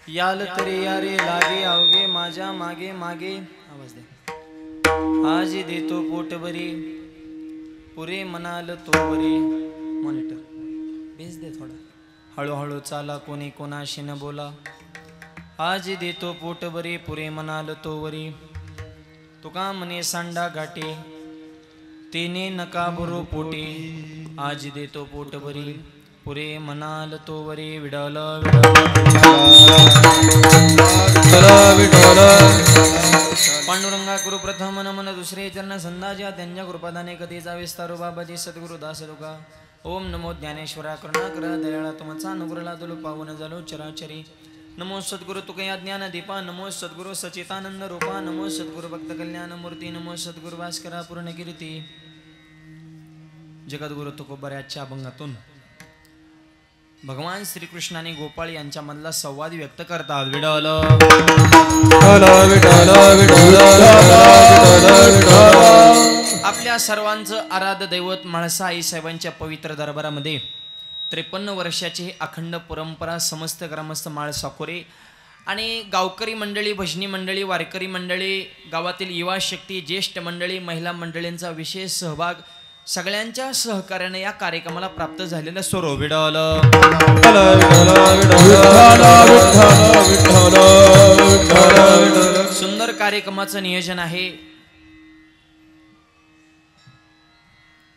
याल तरी यारे लागे अवघे माझ्या मागे मागे आवाज दे आज देतो पोटभरी पुरे म्हणाल तो वरी मॉनिटर बेस दे थोडा हळूहळू चाला कोणी कोणाशी न बोला आज देतो पोटभरी पुरे म्हणाल तो वरी तुका म्हणे सांडा घाटे तेने नका भरो पोटे आज देतो पोटभरी पुरे म्हणाल तो वरी विडल पांडुरंगा गुरु प्रथम नमन दुसरे चरण संदाजा त्यांच्या कृपादाने कधीचा विस्तारो बाबाजी सद्गुरु दास तुका ओम नमो ज्ञानेश्वरा करुणाकर दयाळा तुमचा अनुग्रहला तुला पावन झालो चराचरी नमो सद्गुरु तुकया ज्ञान दीपा नमो सद्गुरु सचितानंद रूपा नमो सद्गुरु भक्त कल्याण मूर्ती नमो सद्गुरु भास्करा पूर्ण कीर्ती जगद्गुरु तुकोबऱ्याच्या अभंगातून भगवान श्रीकृष्णाने गोपाळ यांच्या मधला संवाद व्यक्त करतात विडल आपल्या सर्वांचं आराध्य दैवत म्हाळसा आई साहेबांच्या पवित्र दरबारामध्ये 53 वर्षाची ही अखंड परंपरा समस्त ग्रामस्थ म्हाळसाखोरे आणि गावकरी मंडळी भजनी मंडळी वारकरी मंडळी गावातील युवा शक्ती ज्येष्ठ मंडळी महिला मंडळींचा विशेष सहभाग सगळ्यांच्या सहकार्याने या कार्यक्रमाला प्राप्त झालेलं स्वरो विडल सुंदर कार्यक्रमाचं नियोजन आहे।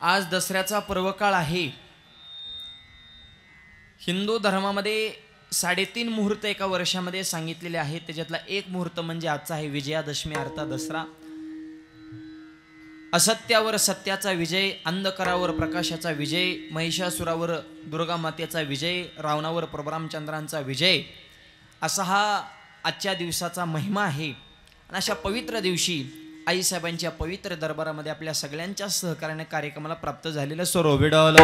आज दसऱ्याचा पर्वकाळ आहे। हिंदू धर्मामध्ये 3.5 मुहूर्त एका वर्षामध्ये सांगितलेले आहेत। त्याच्यातला एक मुहूर्त म्हणजे आजचा आहे विजयादशमी अर्थात दसरा। असत्यावर सत्याचा विजय, अंधकारावर प्रकाशाचा विजय, महिषासुरावर दुर्गा मातेचा विजय, रावणावर प्रभू रामचंद्रांचा विजय, असा हा आजच्या दिवसाचा महिमा आहे। आणि अशा पवित्र दिवशी आई साहेबांच्या पवित्र दरबारामध्ये आपल्या सगळ्यांच्या सहकार्याने कार्यक्रमाला प्राप्त झालेलं स्वरो विडल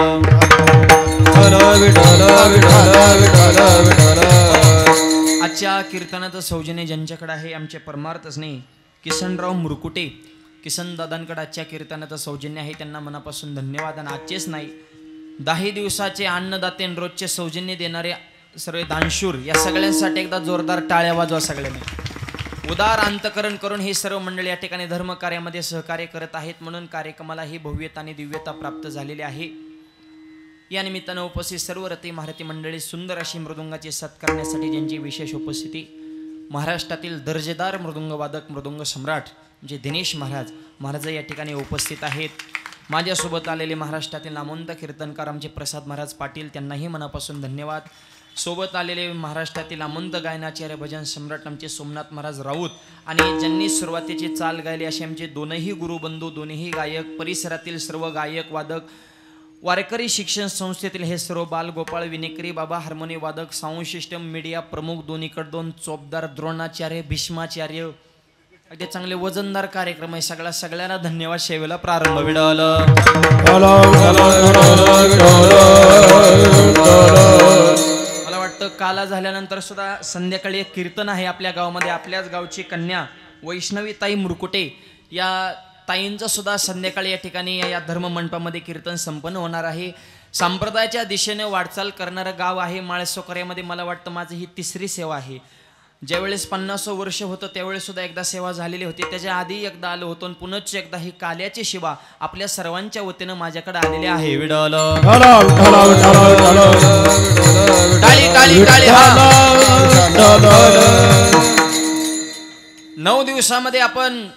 आजच्या कीर्तनाचं सौजन्य ज्यांच्याकडे आहे आमचे परमार्थ स्नेही किसनराव मुरकुटे किसन दादांकडे आजच्या कीर्तनाचं सौजन्य आहे। त्यांना मनापासून धन्यवाद। आणि आजचेच नाही 10 दिवसाचे अन्नदाते रोजचे सौजन्य देणारे सर्व दानशूर या सगळ्यांसाठी एकदा जोरदार टाळ्या वाजवा सगळ्यांनी। उदार अंतकरण करून ही सर्व मंडळी या ठिकाणी धर्म कार्यामध्ये सहकार्य करत आहेत म्हणून कार्यक्रमाला ही भव्यता आणि दिव्यता प्राप्त झालेली आहे। या निमित्तानं उपस्थित सर्व रती महारथी मंडळी सुंदर अशी मृदुंगाची साथ करण्यासाठी ज्यांची विशेष उपस्थिती महाराष्ट्रातील दर्जेदार मृदुंग वादक मृदुंग सम्राट म्हणजे दिनेश महाराज या ठिकाणी उपस्थित आहेत। माझ्यासोबत आलेले महाराष्ट्रातील नामवंत कीर्तनकार आमचे प्रसाद महाराज पाटील त्यांनाही मनापासून धन्यवाद। सोबत आलेले महाराष्ट्रातील नामवंत गायनाचार्य भजन सम्राट आमचे सोमनाथ महाराज राऊत आणि ज्यांनी सुरुवातीची चाल गायली असे आमचे दोनही गुरुबंधू दोन्ही गायक परिसरातील सर्व गायक वादक वारकरी शिक्षण संस्थेतील हे सर्व बाल गोपाळ विनेकरी बाबा हार्मोनी वादक साऊंड सिस्टम मीडिया प्रमुख दोन्हीकडे दोन चोपदार द्रोणाचार्य भीष्माचार्य अगदी चांगले वजनदार कार्यक्रम आहे। सगळ्यांना धन्यवाद। शेवेला प्रारंभ विडल मला वाटतं काला झाल्यानंतर सुद्धा संध्याकाळी एक कीर्तन आहे आपल्या गावामध्ये। आपल्याच गावची कन्या वैष्णवी ताई मुरकुटे या ताईंचं सुद्धा संध्याकाळी या ठिकाणी या धर्म मंडपामध्ये कीर्तन संपन्न होणार आहे। संप्रदायाच्या दिशेने वाटचाल करणारं गाव आहे म्हाळसाखोऱ्यामध्ये। मला वाटतं माझी ही 3री सेवा आहे। ज्यावेळेस 50 वर्ष होतं त्यावेळेस सुद्धा एकदा सेवा झालेली होती। त्याच्या आधी एकदा आलो होतो आणि पुनश्च एकदा ही काल्याची शिवा आपल्या सर्वांच्या वतीनं माझ्याकडे आलेली आहे। विडल टाळी टाळी टाळी 9 दिवसामध्ये आपण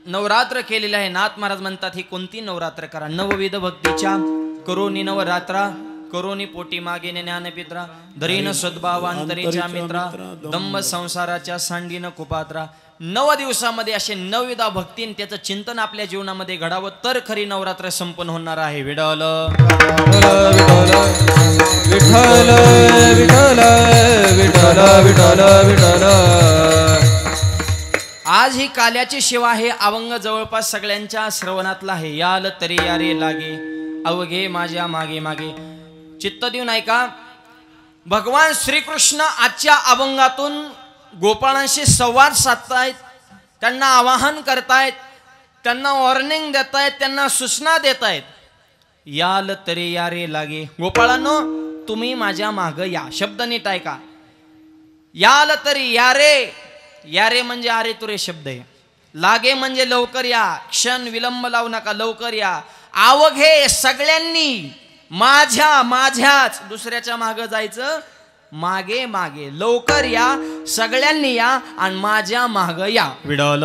नवरात्र केलेले आहे। नाथ महाराज म्हणतात ही कोणती नवरात्र करा नवविध भक्तीच्या करोनी नवरात्रा करोनी पोटी मागे ज्ञानपित्रा धरीन सद्भावांतरीच्या मित्रा दंभ संसाराच्या सांडीन कुपात्रा। 9 दिवसामध्ये असे 9 विधा भक्तीन त्याचं चिंतन आपल्या जीवनामध्ये घडावं तर खरी नवरात्र संपन्न होणार आहे। विडल विठ्ठल विठ्ठल विठ्ठल विठ्ठल विठ्ठल आज ही काल्याची शिवा आहे। अभंग जवळपास सगळ्यांच्या श्रवणातला आहे। याल तरी यारे लागे अवघे माझ्या मागे मागे चित्त देऊन ऐका। भगवान श्रीकृष्ण आजच्या अभंगातून गोपाळांशी संवाद साधतायत, त्यांना आवाहन करतायत, त्यांना वॉर्निंग देतायत, त्यांना सूचना देतायत। याल तरी यारे लागे गोपाळांनो तुम्ही माझ्या माग या। शब्द नीट ऐका। याल तरी या रे, या रे म्हणजे अरे तुरे शब्द आहे. लागे म्हणजे लवकर या, क्षण विलंब लावू नका, लवकर या. आवघे सगळ्यांनी माझ्याच, दुसऱ्याच्या मागे जायचं मागे मागे, लवकर या सगळ्यांनी या आणि माझ्या माग या. विठ्ठल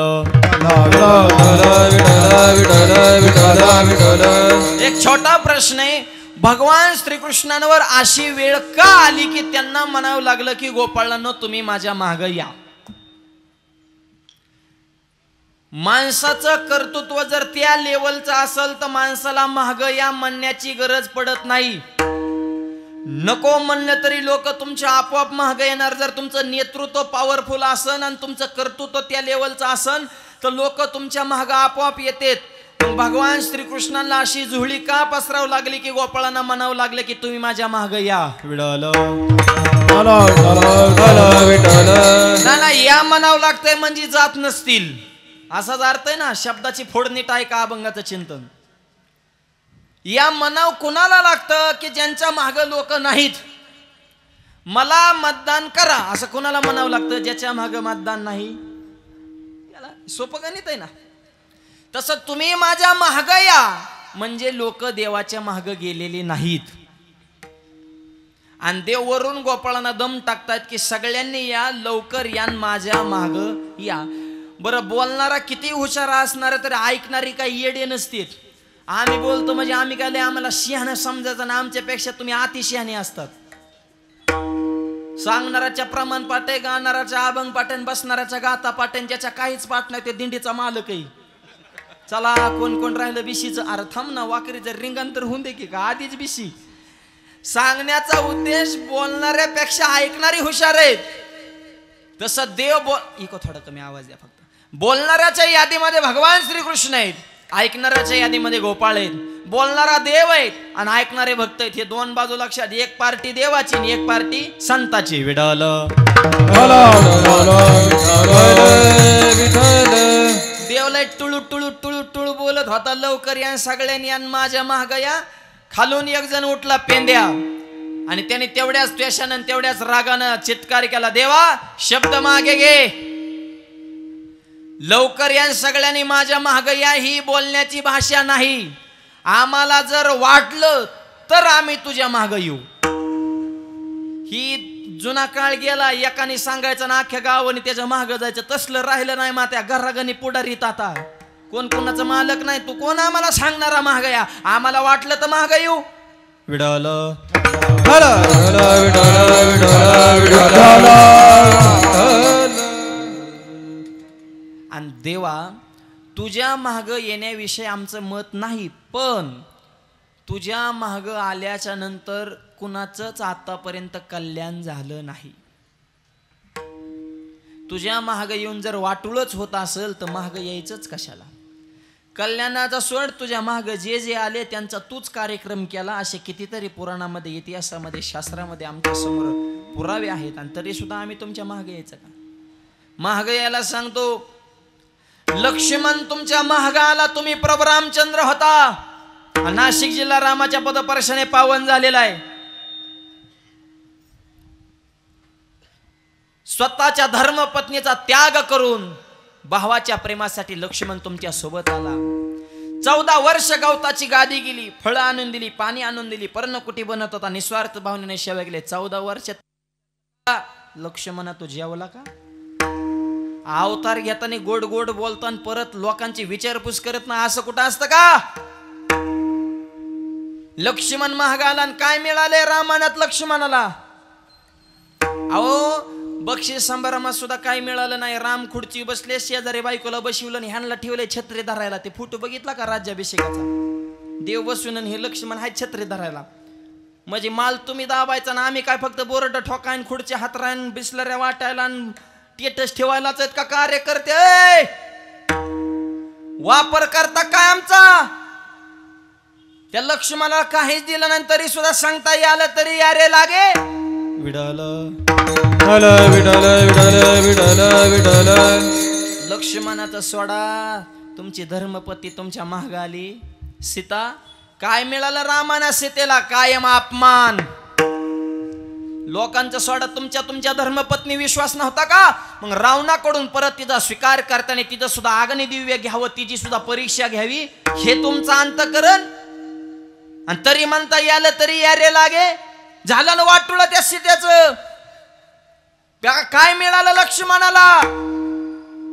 एक छोटा प्रश्न आहे, भगवान श्रीकृष्णांवर अशी वेळ का आली की त्यांना म्हणावं लागलं की गोपाळांनो तुम्ही माझ्या माग या. माणसाचं कर्तृत्व जर त्या लेवलचं असेल तर माणसाला माग या म्हणण्याची गरज पडत नाही. नको म्हणलं तरी लोक तुमच्या आपोआप माग येणार. जर तुमचं नेतृत्व पॉवरफुल असन आणि तुमचं कर्तृत्व त्या लेवलचं असन तर लोक तुमच्या माग आपोआप येतात. भगवान श्रीकृष्णांना अशी जुहळी का पसरावं लागली की गोपाळांना म्हणावं लागलं की तुम्ही माझ्या माग या. ना या म्हणावं लागतंय म्हणजे जात नसतील असाच अर्थ आहे ना. शब्दाची फोडणी टाका अभंगाचं चिंतन. या म्हणाव कुणाला लागतं की ज्यांच्या माग लोक नाहीत. मला मतदान करा असं कुणाला म्हणावं लागतं ज्याच्या माग मतदान नाही. याला सोपं गणित आहे ना. तसं तुम्ही माझ्या माग या म्हणजे लोक देवाच्या माग गेलेले नाहीत. आणि देव वरून गोपाळांना दम टाकतात की सगळ्यांनी या, लवकर या, माझ्या माग या. बरं बोलणारा किती हुशार असणार तरी ऐकणारी काही येडे नसतील. आम्ही बोलतो म्हणजे आम्ही काय आम्हाला शहाणं समजायचं ना, आमच्यापेक्षा तुम्ही अतिशहाणे असतात. सांगणाराच्या प्रमाण पाटे, गाणाराच्या अभंग पाटण, बसणाराच्या गाता पाटण, ज्याच्या काहीच पाठ नाही ते दिंडीचा मालकही. चला कोण कोण राहिलं बिशीचं. अरे थांब ना, वाकरीचं रिंगांतर होऊन दे की का आधीच बिशी. सांगण्याचा उद्देश बोलणाऱ्यापेक्षा ऐकणारी हुशार आहेत. तसं देव इको थोडा कमी आवाज द्या फक्त. बोलणाऱ्याच्या यादीमध्ये भगवान श्रीकृष्ण आहेत, ऐकणाऱ्याच्या यादीमध्ये गोपाळ आहेत. बोलणारा देव आहेत आणि ऐकणारे भक्त आहेत. हे दोन बाजू लक्षात. एक पार्टी देवाची आणि एक पार्टी संताची. विठ्ठल देवला टुळू टुळू टुळू टुळू बोलत होता, लवकर या सगळ्यांनी आणि माझ्या महाग या. खालून एक जण उठला पेंद्या आणि त्याने तेवढ्याच त्वेषानं तेवढ्याच रागानं चित्कार केला, देवा शब्द मागे घे, लवकर या सगळ्यांनी माझ्या माग या. ही बोलण्याची भाषा नाही. आम्हाला जर वाटलं तर आम्ही तुझ्या माग येऊ. ही जुना काळ गेला. एकाने सांगायचं ना अख्ख्या गावाने त्याच्या माग जायचं. तसलं राहिलं नाही. मात्या घराघनी पुढारीत आता कोण कोणाचं मालक नाही. तू कोण आम्हाला सांगणारा माग या. आम्हाला वाटलं तर माग येऊ. विठ्ठल आणि देवा तुझ्या माग येण्याविषयी आमचं मत नाही, पण तुझ्या माग आल्याच्या नंतर कुणाचंच आतापर्यंत कल्याण झालं नाही. तुझ्या माग येऊन जर वाटुळच होत असेल तर माग यायचंच कशाला. कल्याणाचा सोड, तुझ्या माग जे जे आले त्यांचा तूच कार्यक्रम केला असे कितीतरी पुराणामध्ये, इतिहासामध्ये, शास्त्रामध्ये आमच्या समोर पुरावे आहेत. आणि तरी सुद्धा आम्ही तुमच्या मागे यायचं का. माग यायला सांगतो. लक्ष्मण तुमच्या महाग आला. तुम्ही प्रभू रामचंद्र होता. नाशिक जिल्हा रामाच्या पदस्पर्शाने पावन झालेला आहे. स्वतःच्या धर्मपत्नीचा त्याग करून भावाच्या प्रेमासाठी लक्ष्मण तुमच्या सोबत आला. 14 वर्ष गवताची गादी गेली, फळं आणून दिली, पाणी आणून दिली, पर्णकुटी बनत होता, निस्वार्थ भावनेने सेवा केली. 14 वर्ष लक्ष्मणा तू जेवला का. अवतार घेताना गोड गोड बोलताना परत लोकांची विचारपूस करत ना, असं कुठं असतं का. लक्ष्मण महाग आला आणि काय मिळाले रामायणात लक्ष्मणाला. अहो बक्षीस संभारामात सुद्धा काय मिळालं नाही. राम खुर्ची बसले, शेजारी बायकोला बसवलं आणि ह्यांना ठेवले छत्री धरायला. ते फोटो बघितला का राज्याभिषेकाचा. देव बसून आणि हे लक्ष्मण आहे छत्री धरायला. म्हणजे माल तुम्ही दाबायचा ना, आम्ही काय फक्त बोरड ठोकायन, खुर्च्या हातरायन, बिस्लऱ्या वाटायला आणि टेटस ठेवायलाच आहेत का कार्यकर्ते. वापर करता काय आमचा. त्या लक्ष्मणाला काहीच दिलं नाही तरी सुद्धा सांगता आलं तरी यारे लागे. विठ्ठल लक्ष्मणाचा सोडा. तुमची धर्मपती तुमच्या महाग आली. सीता काय मिळालं रामाना सीतेला. कायम अपमान. लोकांचा सोडा, तुमच्या धर्मपत्नी विश्वास नव्हता का? मग रावणाकडून परत तिचा स्वीकार करताना तिचं सुद्धा अग्नी दिव्य घ्यावं, तिची सुद्धा परीक्षा घ्यावी, हे तुमचं अंतकरण. आणि तरी म्हणता यालं तरी यारे लागे. झालं ना वाटुळं त्या सीतेचं. काय मिळालं लक्ष्मणाला?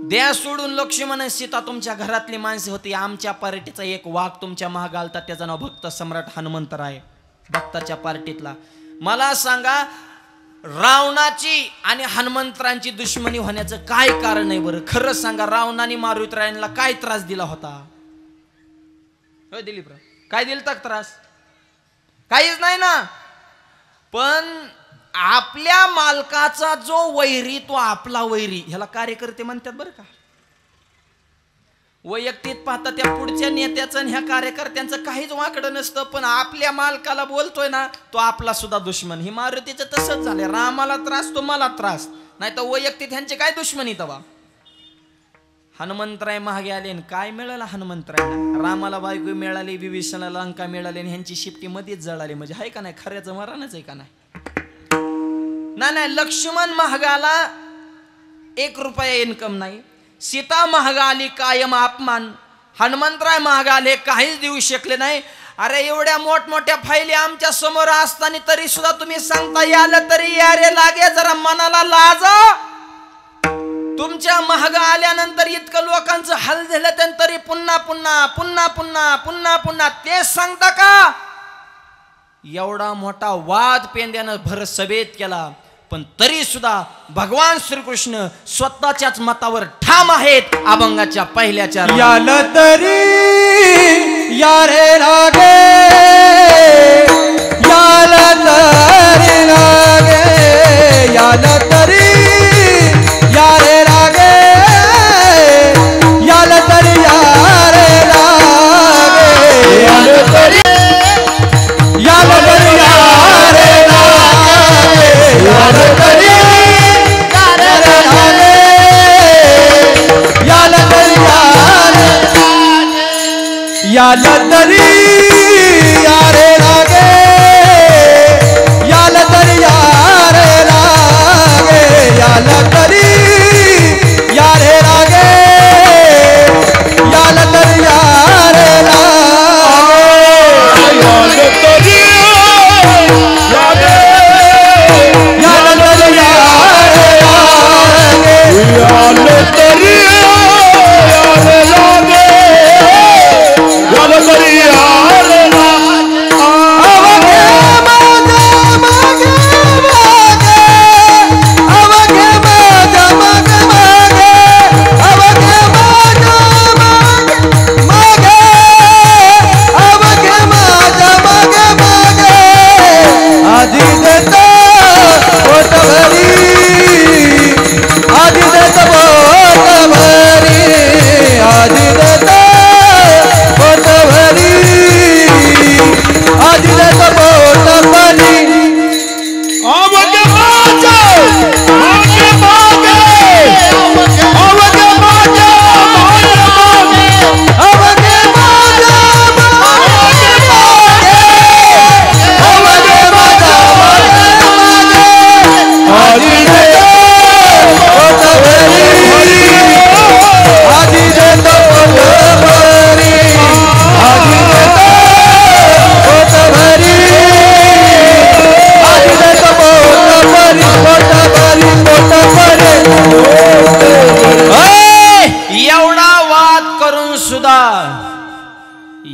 द्या सोडून लक्ष्मण सीता तुमच्या घरातली माणसे होती. आमच्या पार्टीचा एक वाघ तुमच्या महाग आलता, त्याचं नाव भक्त सम्राट हनुमंतराय, भक्ताच्या पार्टीतला. मला सांगा, रावणाची आणि हनुमंतरायांची दुश्मनी होण्याचं काय कारण आहे बरं? खरं सांगा, रावणाने मारुतीरायांना काय त्रास दिला होता? दिलीपराव, काय दिलता त्रास? काहीच नाही ना. पण आपल्या मालकाचा जो वैरी तो आपला वैरी, ह्याला कार्यकर्ते म्हणतात बरं का. वैयक्तिक पाहता त्या पुढच्या नेत्याचं आणि ह्या कार्यकर्त्यांचं काहीच वाकडं नसतं, पण आपल्या मालकाला बोलतोय ना तो आपला सुद्धा दुश्मन. ही मारुतीचं तसंच झालंय. रामाला त्रास तो मला त्रास, नाही तर वैयक्तिक ह्यांचे काय दुश्मनी तवा. हनुमंतराय महागे आले आणि काय मिळालं हनुमंतरायला? रामाला बायको मिळाली, विभीषणाला लंका मिळाली आणि ह्यांची शिफ्टी मध्येच जळाली. म्हणजे आहे का नाही? खऱ्याचं मरणच आहे का नाही? नाही, लक्ष्मण महागाला 1 रुपया इन्कम नाही. सीता महागा आली, कायम अपमान. हनुमंतराय महागा आले, काहीच देऊ शकले नाही. अरे एवढ्या मोठमोठ्या फायली आमच्या समोर असताना तरी सुद्धा तुम्ही सांगता यालं तरी यारे लागे. जरा मनाला लाज. तुमच्या महागा आल्यानंतर इतकं लोकांचं हाल झालं तरी पुन्हा पुन्हा पुन्हा पुन्हा पुन्हा पुन्हा तेच सांगता का? एवढा मोठा वाद पेंद्यानं भर सभेत केला, पण तरी सुद्धा भगवान श्रीकृष्ण स्वतःच्याच मतावर ठाम आहेत. अभंगाच्या पहिल्याच्या याला तरी यारे लागे, याला तरी लागे, याला तरी यारे लागे, याला तरी यारे लागे, याला तरी याला तरी यारे लागे, याला तरी यारे लागे, याला तरी याला तरी यारे लागे, याला तरी यारे लागे, याला तरी यारे लागे, याला तरी यारे लागे, याला तरी याला तरी यारे लागे, याला तरी यारे लागे, याला तरी यारे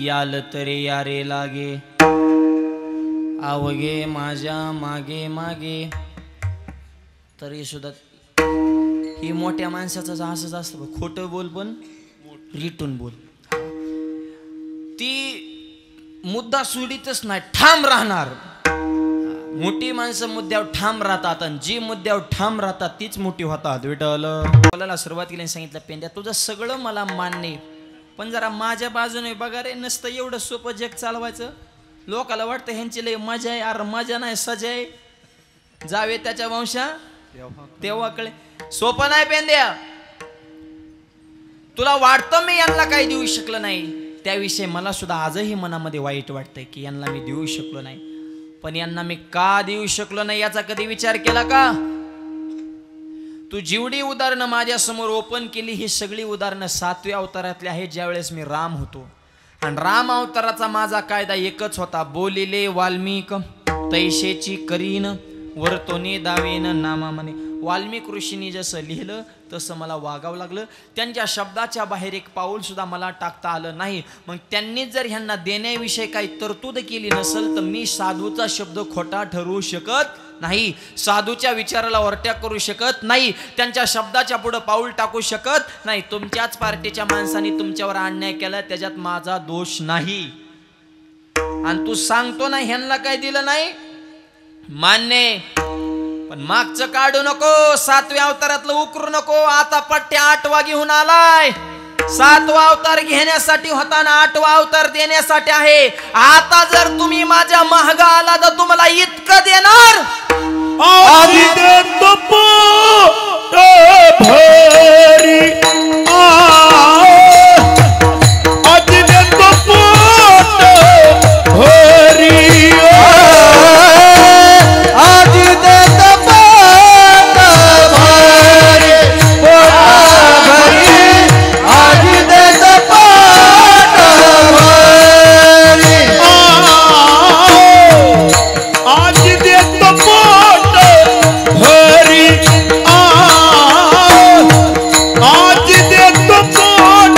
याल तरी यारे लागे, अवघे माझ्या मागे मागे. तरी सुद्धा ही मोठ्या माणसाचं असंच असतं, खोटं बोल पण रिटून बोल. ती मुद्दा सोडीतच नाही, ठाम राहणार. मोठी माणसं मुद्द्यावर ठाम राहतात आणि जी मुद्द्यावर ठाम राहतात तीच मोठी होतात. विठ्ठल बोलायला सुरुवात केली, सांगितलं पेंड्या तुझं सगळं मला मान्य, पण जरा माझ्या बाजूने बघा रे. नसतं एवढं सोपं जग चालवायचं. लोकाला वाटतं ह्यांची लय मजा आहे. अरे मजा नाही, सजा आहे. जावे त्याच्या वंशा तेव्हा कळे. सोपं नाही पेंद्या. तुला वाटतं मी यांना काही देऊ शकलं नाही, त्याविषयी मला सुद्धा आजही मनामध्ये वाईट वाटतंय की यांना मी देऊ शकलो नाही. पण यांना मी का देऊ शकलो नाही याचा कधी विचार केला का? तू जेवढी उदाहरणं माझ्या समोर ओपन केली ही सगळी उदाहरणं 7व्या अवतारातली आहेत, ज्यावेळेस मी राम होतो. आणि राम अवताराचा माझा कायदा एकच होता, बोलिले वाल्मिक तैशेची करीन वर्तोने दावेन नामा म्हणे. वाल्मिक ऋषींनी जसं लिहिलं तसं मला वागावं लागलं. त्यांच्या शब्दाच्या बाहेर एक पाऊल सुद्धा मला टाकता आलं नाही. मग त्यांनी जर ह्यांना देण्याविषयी काही तरतूद केली नसेल तर मी साधूचा शब्द खोटा ठरवू शकत नाही, साधूच्या विचाराला वरट्या करू शकत नाही, त्यांच्या शब्दाच्या पुढे पाऊल टाकू शकत नाही. तुमच्याच पार्टीच्या माणसांनी तुमच्यावर अन्याय केला, त्याच्यात माझा दोष नाही. आणि तू सांगतो ना ह्यांना काय दिलं नाही, मान्य, पण मागचं काढू नको, 7व्या अवतारातलं उकरू नको. आता पट्ट्या 8वा घेऊन आलाय. 7वा अवतार घेण्यासाठी होता ना, 8वा अवतार देण्यासाठी आहे. आता जर तुम्ही माझ्या महाग आला तर तुम्हाला इतकं देणार, आदि देतो पोट भरी, आदि देतो पोट भरी, आदि देतो पोट भरी, पोट भरी, आदि देतो पोट भरी, आदि देतो पोट भरी, आज देतो पोट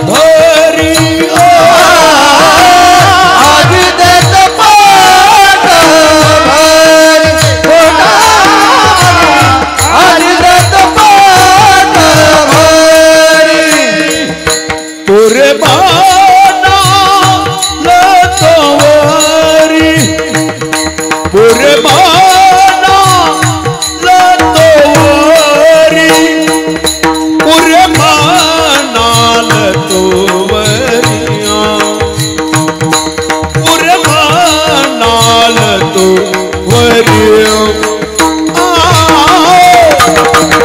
भरी, आज देतो पोट भरी, आज देतो पोट भरी, पुरे बाना लतवरी, पुरे बाना लतवरी, पुरे बानाल तोवरिया, पुरे बानाल तोवरिया,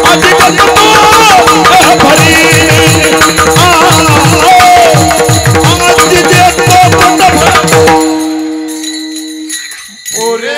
आज देतो पोट भरी, आज देतो पोट भरी, पुरे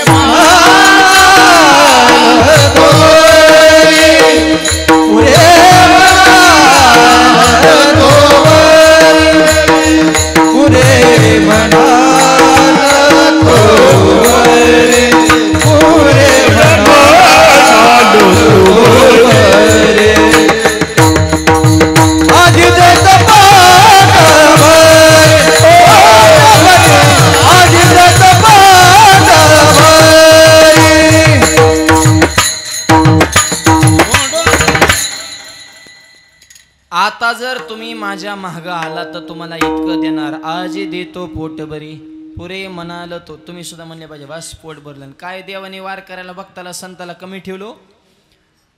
आता जर तुम्ही माझ्या महाग आला तर तुम्हाला इतकं देणार, आज देतो पोट भरी, पुरे म्हणाल तो. तुम्ही सुद्धा म्हणले पाहिजे बस पोट भरलं. काय देवाने वार करायला भक्ताला संताला कमी ठेवलो.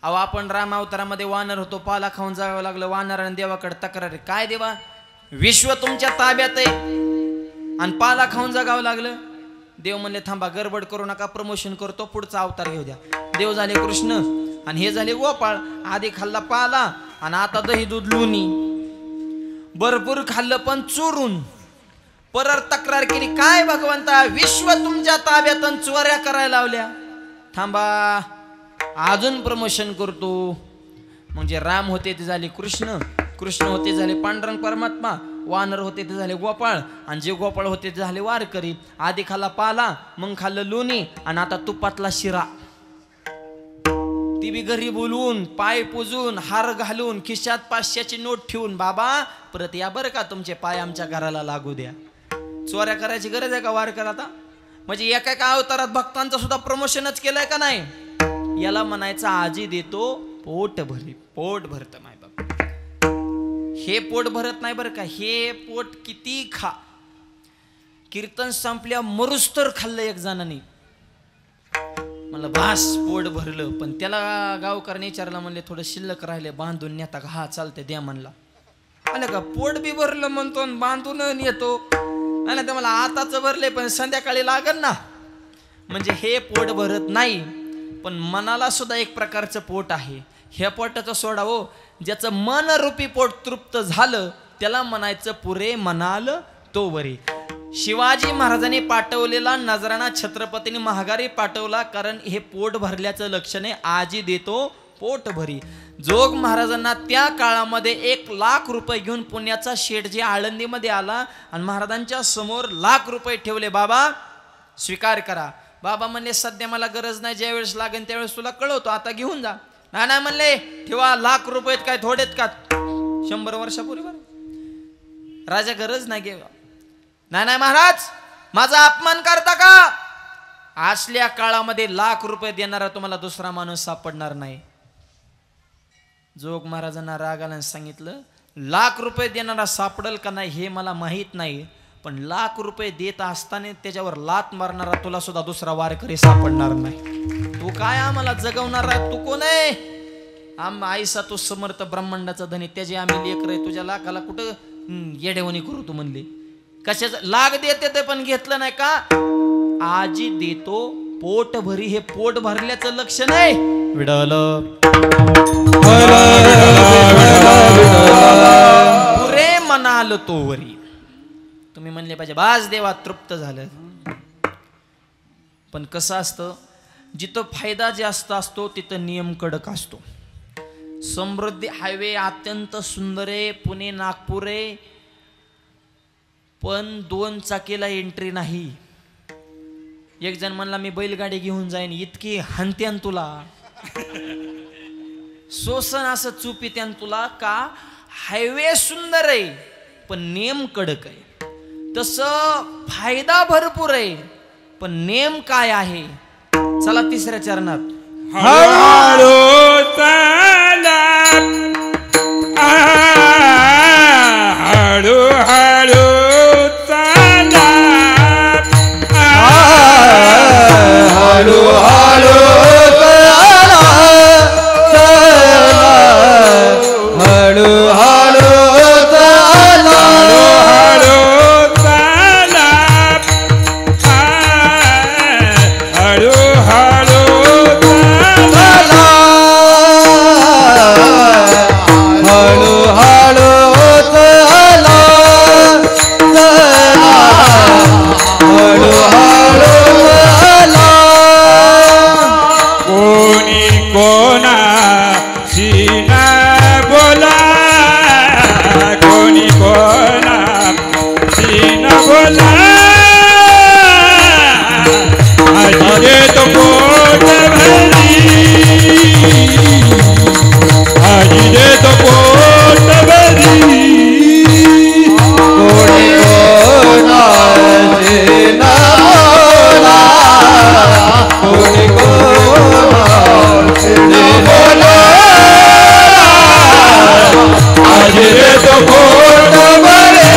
अहो आपण राम अवतारामध्ये वानर होतो, पाला खाऊन जावं लागलं, वानराने देवाकडे तक्रार, काय देवा विश्व तुमच्या ताब्यात आहे आणि पाला खाऊन जगावं लागलं. देव म्हणले थांबा गडबड करू नका, प्रमोशन करतो, पुढचा अवतार घेऊ द्या. देव झाले कृष्ण आणि हे झाले गोपाळ. आधी खाल्ला पाला आणि आता दही दूध लोणी, भरपूर खाल्लं पण चोरून. परत तक्रार केली, काय भगवंता विश्व तुमच्या ताब्यात चोऱ्या करायला लावल्या, थांबा अजून प्रमोशन करतो. म्हणजे राम होते ते झाले कृष्ण, कृष्ण होते झाले पांडुरंग परमात्मा, वानर होते ते झाले गोपाळ आणि जे गोपाळ होते ते झाले वारकरी. आधी खाल्ला पाला, मग खाल्लं लोणी आणि आता तुपातला शिरा. ती बी घरी बोलवून, पाय पुजून, हार घालून, खिशात 500ची नोट ठेवून, बाबा परत या बरं का, तुमचे पाय आमच्या घराला लागू द्या. चोऱ्या करायची गरज आहे का वारकर आता? म्हणजे एका एका अवतारात भक्तांचं सुद्धा प्रमोशनच केलंय का नाही? याला म्हणायचं आजी देतो पोट भरी. पोट भरत माय बाप, हे पोट भरत नाही बरं का, हे पोट किती खा. कीर्तन संपल्या मरुस्तर खाल्लं एक जणांनी, म्हणलं बास पोट भरलं. पण त्याला गावकऱ्याने विचारलं, म्हणले थोडं शिल्लक राहिले बांधून नेता का? हा चालते द्या म्हणला. आलं का पोट बी भरलं म्हणतो बांधून येतो. नाही तर मला आताच भरले पण संध्याकाळी लागल ना. म्हणजे हे पोट भरत नाही, पण मनाला सुद्धा एक प्रकारचं पोट आहे. ह्या पोटाचं सोडा हो, ज्याचं मन रूपी पोट तृप्त झालं त्याला म्हणायचं पुरे मनाल तो वरी. शिवाजी महाराजांनी पाठवलेला नजराणा छत्रपतीने महागारी पाठवला, कारण हे पोट भरल्याचं लक्षण आहे. आजी देतो पोट भरी. जोग महाराजांना त्या काळामध्ये 1,00,000 रुपये घेऊन पुण्याचा शेठजी आळंदीमध्ये आला आणि महाराजांच्या समोर ₹1,00,000 ठेवले. बाबा स्वीकार करा. बाबा म्हणले सध्या मला गरज नाही, ज्यावेळेस लागेल त्यावेळेस तुला कळवतो, आता घेऊन जा. नाही म्हणले ठेवा, ₹1,00,000 काय थोडेत का? 100 वर्षापूर्वी बरं राजा गरज नाही घे. नाही महाराज माझा अपमान करता का? असल्या काळामध्ये ₹1,00,000 देणारा तुम्हाला दुसरा माणूस सापडणार नाही. जोग महाराजांना राग आला, सांगितलं ₹1,00,000 देणारा सापडल का नाही हे मला माहित नाही, पण ₹1,00,000 देत असताना त्याच्यावर लात मारणारा तुला सुद्धा दुसरा वारकरी सापडणार नाही. तू काय आम्हाला जगवणारा? तू कोण आहे? आईसा तू समर्थ ब्रह्मांडाचा धनी, त्याचे आम्ही लेकर आहे. तुझ्या लाखाला कुठं येडेवणी करू तू म्हणले. कशाच लाग देते ते पण घेतलं नाही का? आजी देतो पोट भरी. हे पोट भरल्याचं लक्षण आहे. विडल पुरे म्हणाल तो वरी. तुम्ही म्हणले पाहिजे बाज देवा तृप्त झालं. पण कसं असतं, जिथं फायदा जास्त असतो तिथं नियम कडक असतो. समृद्धी हायवे अत्यंत सुंदर आहे, पुणे नागपूर आहे, पण 2 चाकीला एंट्री नाही. एक जण म्हणला मी बैलगाडी घेऊन जाईन, इतकी हनत्यान तुला शोषण असं चुपीत्यान तुला का? हायवे सुंदर आहे पण नेम कडक आहे. तसं फायदा भरपूर आहे पण नेम काय आहे? चला तिसऱ्या चरणात. हळू चाला, हळू हळू चाला, हळू हळू चाला, हळू हळू चाला, हळू चाला, हळू हळू चाला, हळू हळू चाला, हळू हळू चाला. कोणी कोणाशी न बोला, कोणी कोणाशी न बोला, आजी तो पोट भरी, आजी तो पोट भरी. कोणी कोणाशी न बोला, कोणी कोणाशी न बोला, आजी तो पोट भरी,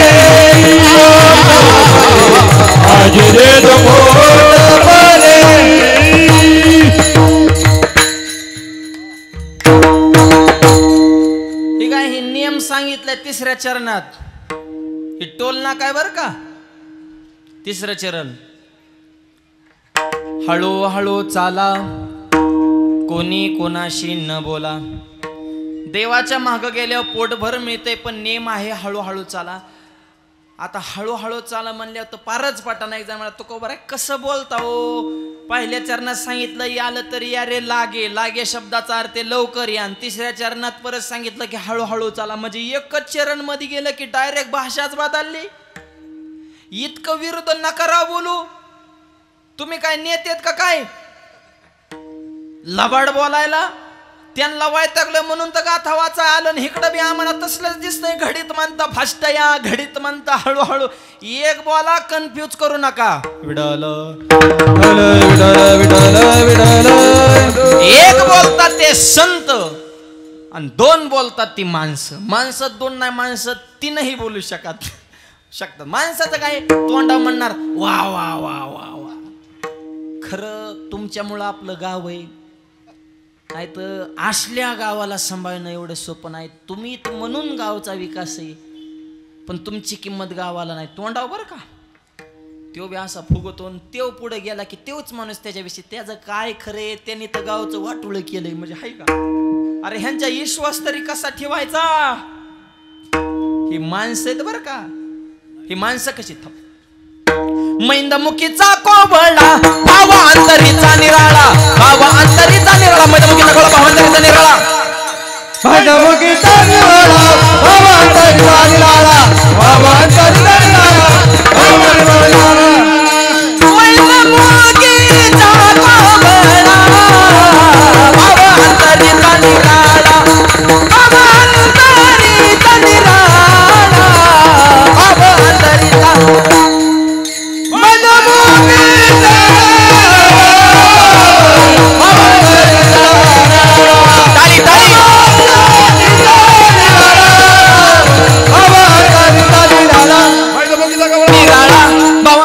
आजी तो पोट भरी. ठीक आहे, हे नियम सांगितले तिसऱ्या चरणात. ही टोल ना काय बर का? तिसरं चरण. हळू हळू चाला, कोणी कोणाशी न बोला. देवाच्या मागं गेल्यावर पोटभर मिळते, पण नेम आहे हळूहळू चाला. आता हळूहळू चाला म्हणल्यावर तर पारच पाटा नाही जर मला तो बरं कसं बोलता हो. पहिल्या चरणात सांगितलं यालं तर या रे लागे, लागे शब्दाचा अर्थ लवकर या. आणि तिसऱ्या चरणात परत सांगितलं की हळूहळू चाला. म्हणजे एकच चरण मध्ये गेलं की डायरेक्ट भाषाच बदलली. इतकं विरुद्ध नका बोलू. तुम्ही काय नेतेत का काय लबाड बोलायला? त्यांना वैतागलं म्हणून तर गाथा वाचा आलं. इकडं बी आम्हाला तसलंच दिसतंय. घडीत म्हणता फास्ट या, घडीत म्हणता हळूहळू. एक बोला, कन्फ्यूज करू नका. विडल एक बोलतात ते संत आणि 2 बोलतात ती माणसं. माणसं 2 नाही, माणसं 3ही बोलू शकतात. माणसाचं काय तोंडा म्हणणार वा वा वा वा वा. खरं तुमच्यामुळं आपलं गाव आहे, नाही तर असल्या गावाला सांभाळणं एवढं सोपं नाही. तुम्ही म्हणून गावचा विकास आहे, पण तुमची किंमत गावाला नाही. तोंडाव बरं का. तो बी असा फुगतो, तेव पुढे गेला की तेवच माणूस त्याच्याविषयी त्याचं काय खरे, त्यांनी तर गावचं वाटुळं केलंय म्हणजे हाय का. अरे ह्यांचा विश्वास तरी कसा ठेवायचा? ही माणसं आहेत बरं का. ही माणसं कशी मैंदमुखीचा कोवळा भावा अंतरीचा निराळा, भावा अंतरीचा निराळा, मैंदमुखीचा कोवळा भावा अंतरीचा निराळा, मैंदमुखीचा निराळा भावा अंतरीचा निराळा, भावा अंतरीचा निराळा, भावा अंतरीचा निराळा. मैंदमुखीचा कोवळा भावा अंतरीचा निराळा, भावा अंतरीचा निराळा,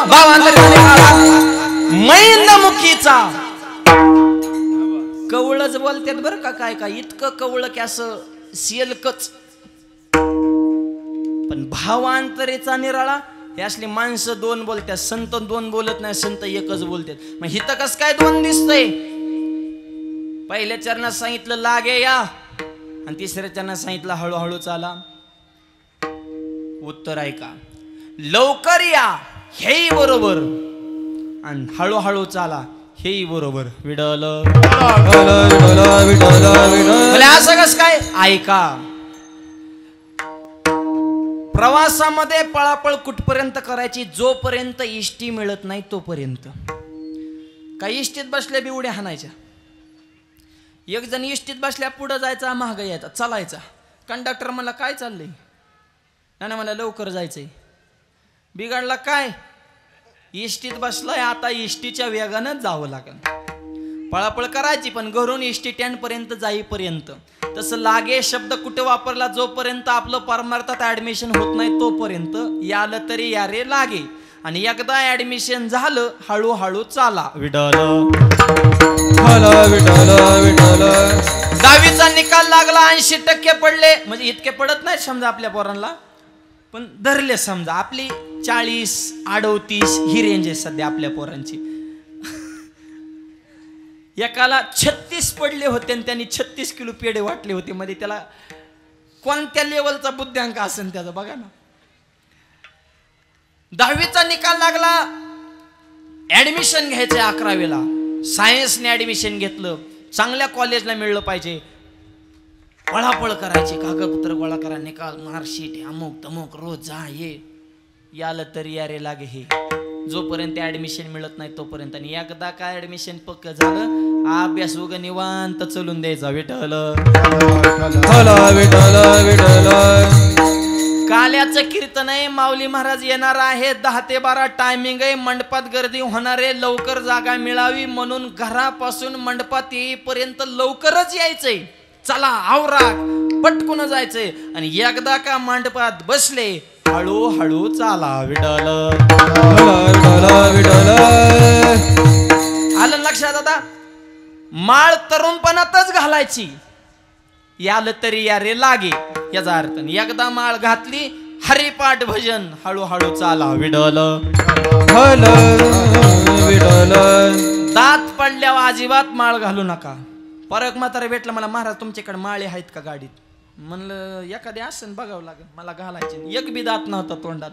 भावा अंतरीचा मैंदमुखीचा कवळच बोलतात बर का, काय काय इतकं कवळ की असं सियलकच, पण भावांतरेचा निराळा हे असली माणसं दोन बोलतात, संत दोन बोलत नाही, संत एकच बोलतात. मग हित कस काय दोन दिसतंय? पहिल्या चरणात सांगितलं लागे या, आणि तिसऱ्या चरणात सांगितलं हळूहळू चाला. उत्तर आहे का? लवकर या हेही बरोबर आणि हळूहळू चाला हेही बरोबर. विडल असं कस काय? ऐका, प्रवासामध्ये पळापळ कुठपर्यंत करायची? जोपर्यंत इष्टी मिळत नाही तोपर्यंत. काही इष्टीत बसल्या बी उड्या हाणायच्या. एक जण इष्टीत बसल्या पुढं जायचा, मागं यायचा, चालायचा. कंडक्टर मला काय चाललंय? नाही मला लवकर जायचंय. बिघडला काय? इष्टीत बसलाय, आता इष्टीच्या वेगानं जावं लागेल. पळापळ करायची पण घरून इष्टी स्टँड पर्यंत जाईपर्यंत. तसं लागे शब्द कुठे वापरला? जोपर्यंत आपलं परमार्थात ऍडमिशन होत नाही तोपर्यंत. यालं तरी या रे लागे, आणि एकदा ऍडमिशन झालं हळूहळू चाला. विडल विठ्ठल. 10वीचा निकाल लागला, 80% पडले. म्हणजे इतके पडत नाही समजा आपल्या पोरांना, पण धरले समजा. आपली 40, 38 ही रेंज आहे सध्या आपल्या पोरांची. एकाला 36 पडले होते आणि त्यांनी 36 किलो पेढे वाटले होते. मध्ये त्याला कोणत्या लेवलचा बुद्ध्यांक असेल त्याचा बघा ना. 10वीचा निकाल लागला, ऍडमिशन घ्यायचंय 11वीला. सायन्सने ऍडमिशन घेतलं, चांगल्या कॉलेजला मिळलं पाहिजे. पळापळ करायची, कागदपत्र गोळा करा, निकाल, मार्कशीट, अमुक तमुक, रोज जा ये. याला तरी या रे लागे हे. जोपर्यंत ऍडमिशन मिळत नाही तोपर्यंत. आणि एकदा काय ऍडमिशन पक्क झालं, अभ्यास उग निवांत चलून द्यायचा. विठ्ठल काल्याचं कीर्तन आहे. माऊली महाराज येणार आहे. 10 ते 12 टायमिंग आहे. मंडपात गर्दी होणार आहे. लवकर जागा मिळावी म्हणून घरापासून मंडपात येईपर्यंत लवकरच यायचंय. चला आवरा, पटकून जायचंय. आणि एकदा का मंडपात बसले हळूहळू चाला. विडल आलं लक्षात? आता माळ तरुणपणातच घालायची. यालं तरी या रे लागे याचा अर्थ. एकदा माळ घातली, हरिपाठ भजन, हळूहळू चाला. विडल दात पडल्यावर अजिबात माळ घालू नका. परत म्हातारा भेटलं मला, महाराज तुमच्याकडे माळे आहेत का गाडीत? म्हणलं एखादी असेल बघावं लागेल, मला घालायची. एक बी दात नव्हता तोंडात.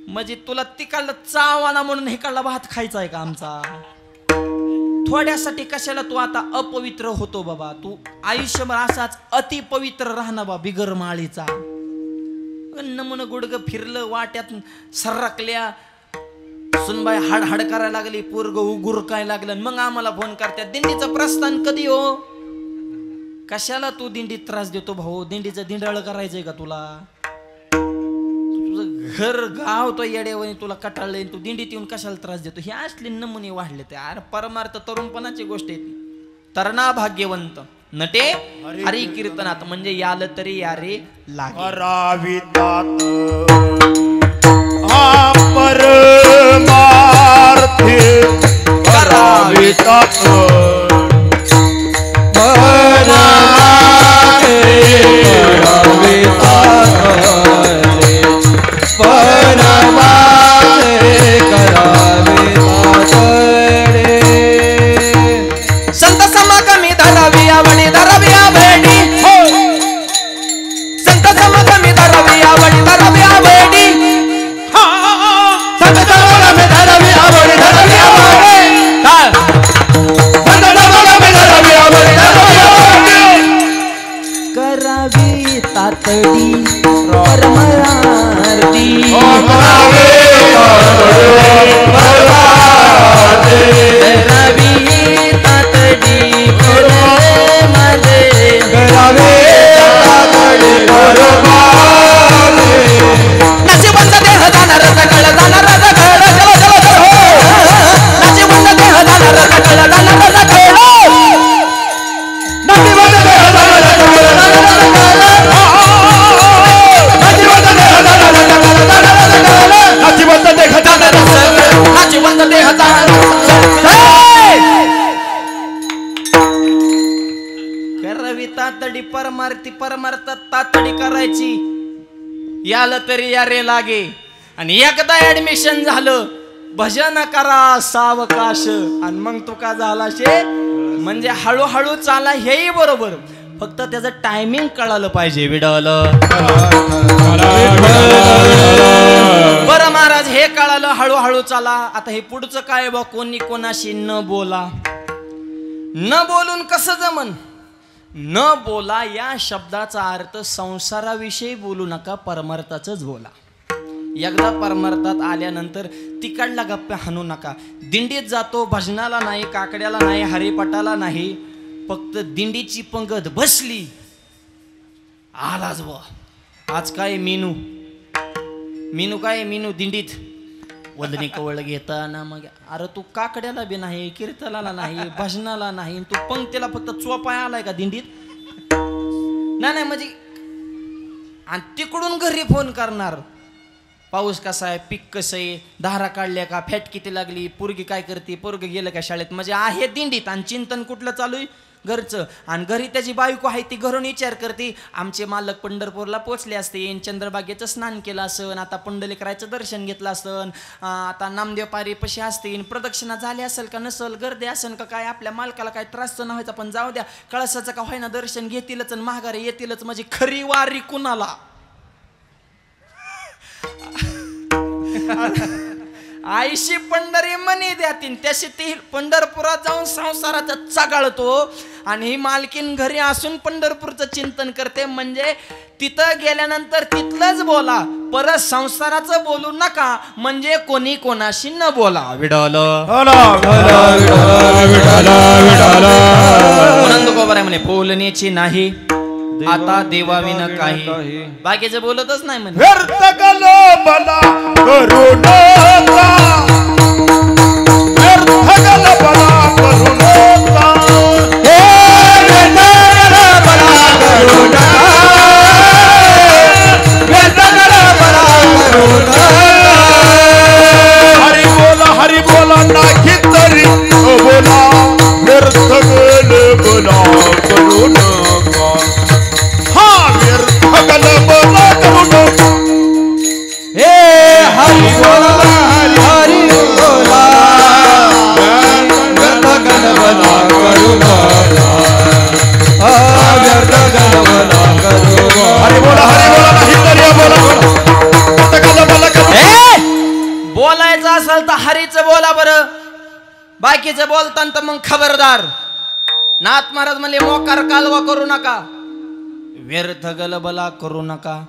म्हणजे तुला तिकडला चावाना म्हणून हिकडला भात खायचा आहे का आमचा? थोड्यासाठी कशाला तू आता अपवित्र होतो बाबा? तू आयुष्यभर असाच अति पवित्र राहणं बा बिगर माळीचा. नमुन गुडग फिरलं, वाट्यात सरकल्या, सुनबाई हाड हाड करायला लागली, पोरग उगुर काय लागलं. मग आम्हाला फोन करतात, दिंडीचं प्रस्थान कधी हो? कशाला तू दिंडीत त्रास देतो भाऊ? दिंडीचं दिंडाळ करायचंय का तुला? तुझं घर गाव तो येड्यावणी तुला कटाळलंय, तू दिंडीत येऊन कशाला त्रास देतो? हे असले नमुने वाढले. ते अरे परमार्थ तरुणपणाची गोष्ट आहे ती. तरणा भाग्यवंत नटे हरी कीर्तनात. म्हणजे याल तरी या रे लागे. करावितात हा परमार्थे करावितात संत समागमी धरावी आवडी, धरावी आवडी. संत समागमी धरावी आवडी, धरावी आवडी. संत समागमी धरावी तातडी परमार्थी करावी तातडी परमार्थी करावे तातडी परमार्थी नशिबंत देह जाणार सकळ जाणार सकळ चलो चलो चलो नशिबंत देह जाणार सकळ जाणार सकळ नशिबंत देह जाणार सकळ नशिबंत देह जाणार नशिबंत देह जाणार करावी तातडी परमार्थी परमार्थ तातडी करायची याला तरी या रे लागे आणि एकदा ऍडमिशन झालं भजन करा सावकाश आणि मग तू का झाला शे म्हणजे हळूहळू चाला हेही बरोबर फक्त त्याचं टायमिंग कळालं पाहिजे विडवलं बरं महाराज हे कळालं हळूहळू चाला आता हे पुढचं काय बा कोणी कोणाशी न बोला न बोलून कसं जमन न बोला या शब्दाचा अर्थ संसाराविषयी बोलू नका परमार्थाचंच बोला एकदा परमार्थात आल्यानंतर तिकडला गप्पा हाणू नका दिंडीत जातो भजनाला नाही काकड्याला नाही हरिपाठाला नाही फक्त दिंडीची पंगत बसली आलाच बुवा आज काय मेनू मेनू काय मेनू दिंडीत वदनी कवळ घेताना मग अरे तू काकड्याला बी नाही कीर्तनाला नाही भजनाला नाही तू पंक्तीला फक्त चोपाय आलाय का दिंडीत नाही म्हणजे आणि तिकडून घरी फोन करणार पाऊस कसा आहे पीक कसं आहे धारा काढल्या का फॅट किती लागली पोरगी काय करते पोरग गेलं का शाळेत म्हणजे आहे दिंडीत आणि चिंतन कुठलं चालू आहे घरचं आणि घरी त्याची बायको आहे ती घरून विचार करते आमचे मालक पंढरपूरला पोचले असते चंद्रबागेचं स्नान केलं असन आता पंढरीकरायचं दर्शन घेतलं असन आता नामदेव पारी पशी असतील प्रदक्षिणा झाली असेल का नसल गर्दी असेल का काय आपल्या मालकाला काय त्रास तर नव्हायचा पण जाऊ द्या कळसाचं का होईना दर्शन घेतीलच आणि महागारी येतीलच म्हणजे खरी वारी कुणाला आईशी पंढरी मनी द्यातीन त्याशी ती पंढरपुरात जाऊन संसाराचा चगाळतो आणि ही मालकीन घरी असून पंढरपूरचं चिंतन करते म्हणजे तिथं गेल्यानंतर तिथलंच बोला परत संसाराचं बोलू नका म्हणजे कोणी कोणाशी न बोला विडवलं आनंद गोबरा म्हणे बोलण्याची नाही आता देवाविना काही बाकीचं बोलतच नाही म्हणे व्यर्थ गलबला करू नका व्यर्थ गलबला करू नका हे व्यर्थ गलबला करू नका व्यर्थ गलबला करू नका हरी बोला नाही तरी बोला व्यर्थ गलबला करू नका हे हरि बोला हरि बोला व्यर्थ गलबला करू नका व्यर्थ गलबला करू हरि बोला नाही तरी बोला बोलायचं असेल तर हरीचं बोला बरं बाकीचं बोलताना तर मग खबरदार नाथ महाराज म्हणले मोकार कालवा करू नका व्यर्थ गलबला करू नका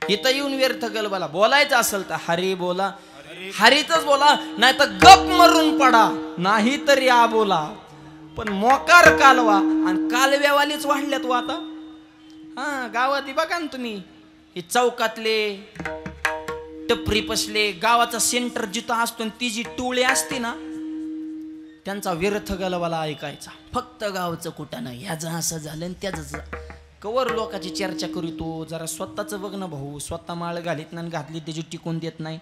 इथं येऊन व्यर्थ गलबला बोलायचं असेल तर हरी बोला हरीतच बोला नाही तर गप मरून पडा नाही तर या बोला पण मोकार कालवा आणि कालव्यावालीच वाढल्यात व आता हा गावात बघा ना तुम्ही हे चौकातले टपरी पसले गावाचा सेंटर जिथं असतो ती जी टोळी असते ना त्यांचा व्यर्थ गलबला ऐकायचा फक्त गावचं कुठं नाही ह्याचं असं झालं आणि त्याचं कवर लोकांची चर्चा करीतो जरा स्वतःचं बघ ना भाऊ स्वतः माळ घालीत ना घातली त्याची टिकून देत नाही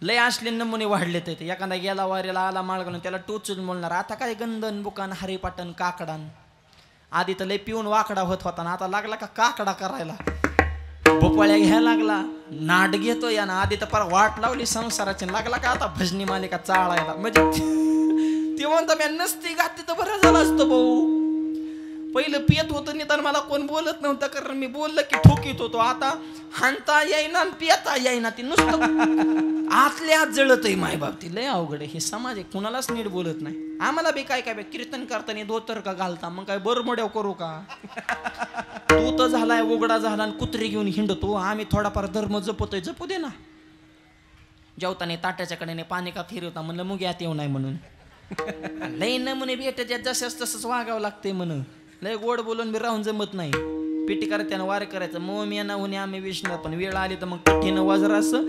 लय असले नमुने वाढले ते एखादा गेला वाऱ्याला आला माळ घालून त्याला टोचून बोलणार आता काय गंधन बुकान हरिपाटन काकडान आधी तर लय पिऊन वाकडा होत होता ना आता लागला का काकडा करायला भोपाळ्या घ्यायला लागला नाट घेतो या ना आधी तर फार वाट लावली संसाराची लागला का आता भजनी मालिका चाळायला म्हणजे ते म्हणतो मी नसती घातली तर बरं झालं असतं भाऊ पहिलं पियत होतं निदान मला कोण बोलत नव्हतं कारण मी बोललं की ठोकीत होतो आता हाणता येईना पियता येईना ती नुसतं आतल्या आत जळत आहे माय बाप ती लय अवघड आहे हे समाज आहे कुणालाच नीट बोलत नाही आम्हाला बी काय काय कीर्तन करताना धोतर का घालता मग काय बरमोड्याव करू का तू तर झालाय उघडा झाला आणि कुत्री घेऊन हिंडतो, आम्ही थोडाफार धर्म जपतोय, जपू दे ना. जेवताना ताट्याच्या कडेने पाणी का फिरवता म्हणलं मुग यात येऊ नाही म्हणून. लय नमुने भेटायच्यात जसंच तसंच वागावं लागते म्हणून. लय गोड बोलून बी राहून जमत नाही. पिटी करायचं वार करायचं मग मी ना होणे आम्ही विष्णू, पण वेळ आली तर मग पिठीनं वाजर असं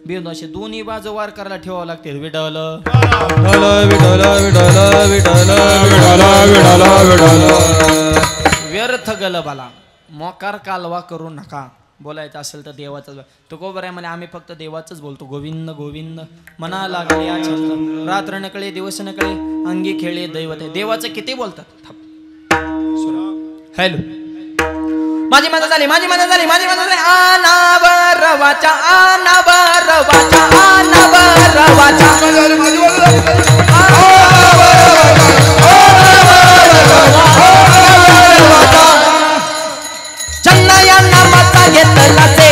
बेंदू असे दोन्ही बाजू वार करायला ठेवावं लागते. विडल व्यर्थ गलबाला मोकार कालवा करू नका. बोलायचं असेल तर देवाचाच. तो गोबर आहे म्हणे आम्ही फक्त देवाचंच बोलतो. गोविंद गोविंद म्हणा लागले छंद, रात्र नकळे दिवस नकळे अंगी खेळे दैवत आहे. देवाचं किती बोलतात. हॅलो माझी मदत झाली, माझी मदत झाली, माझी मदत झाली. आनावर वाचा, आनावर वाचा, आनावर वाचा. चन्नया नामाचा घेतलाचे,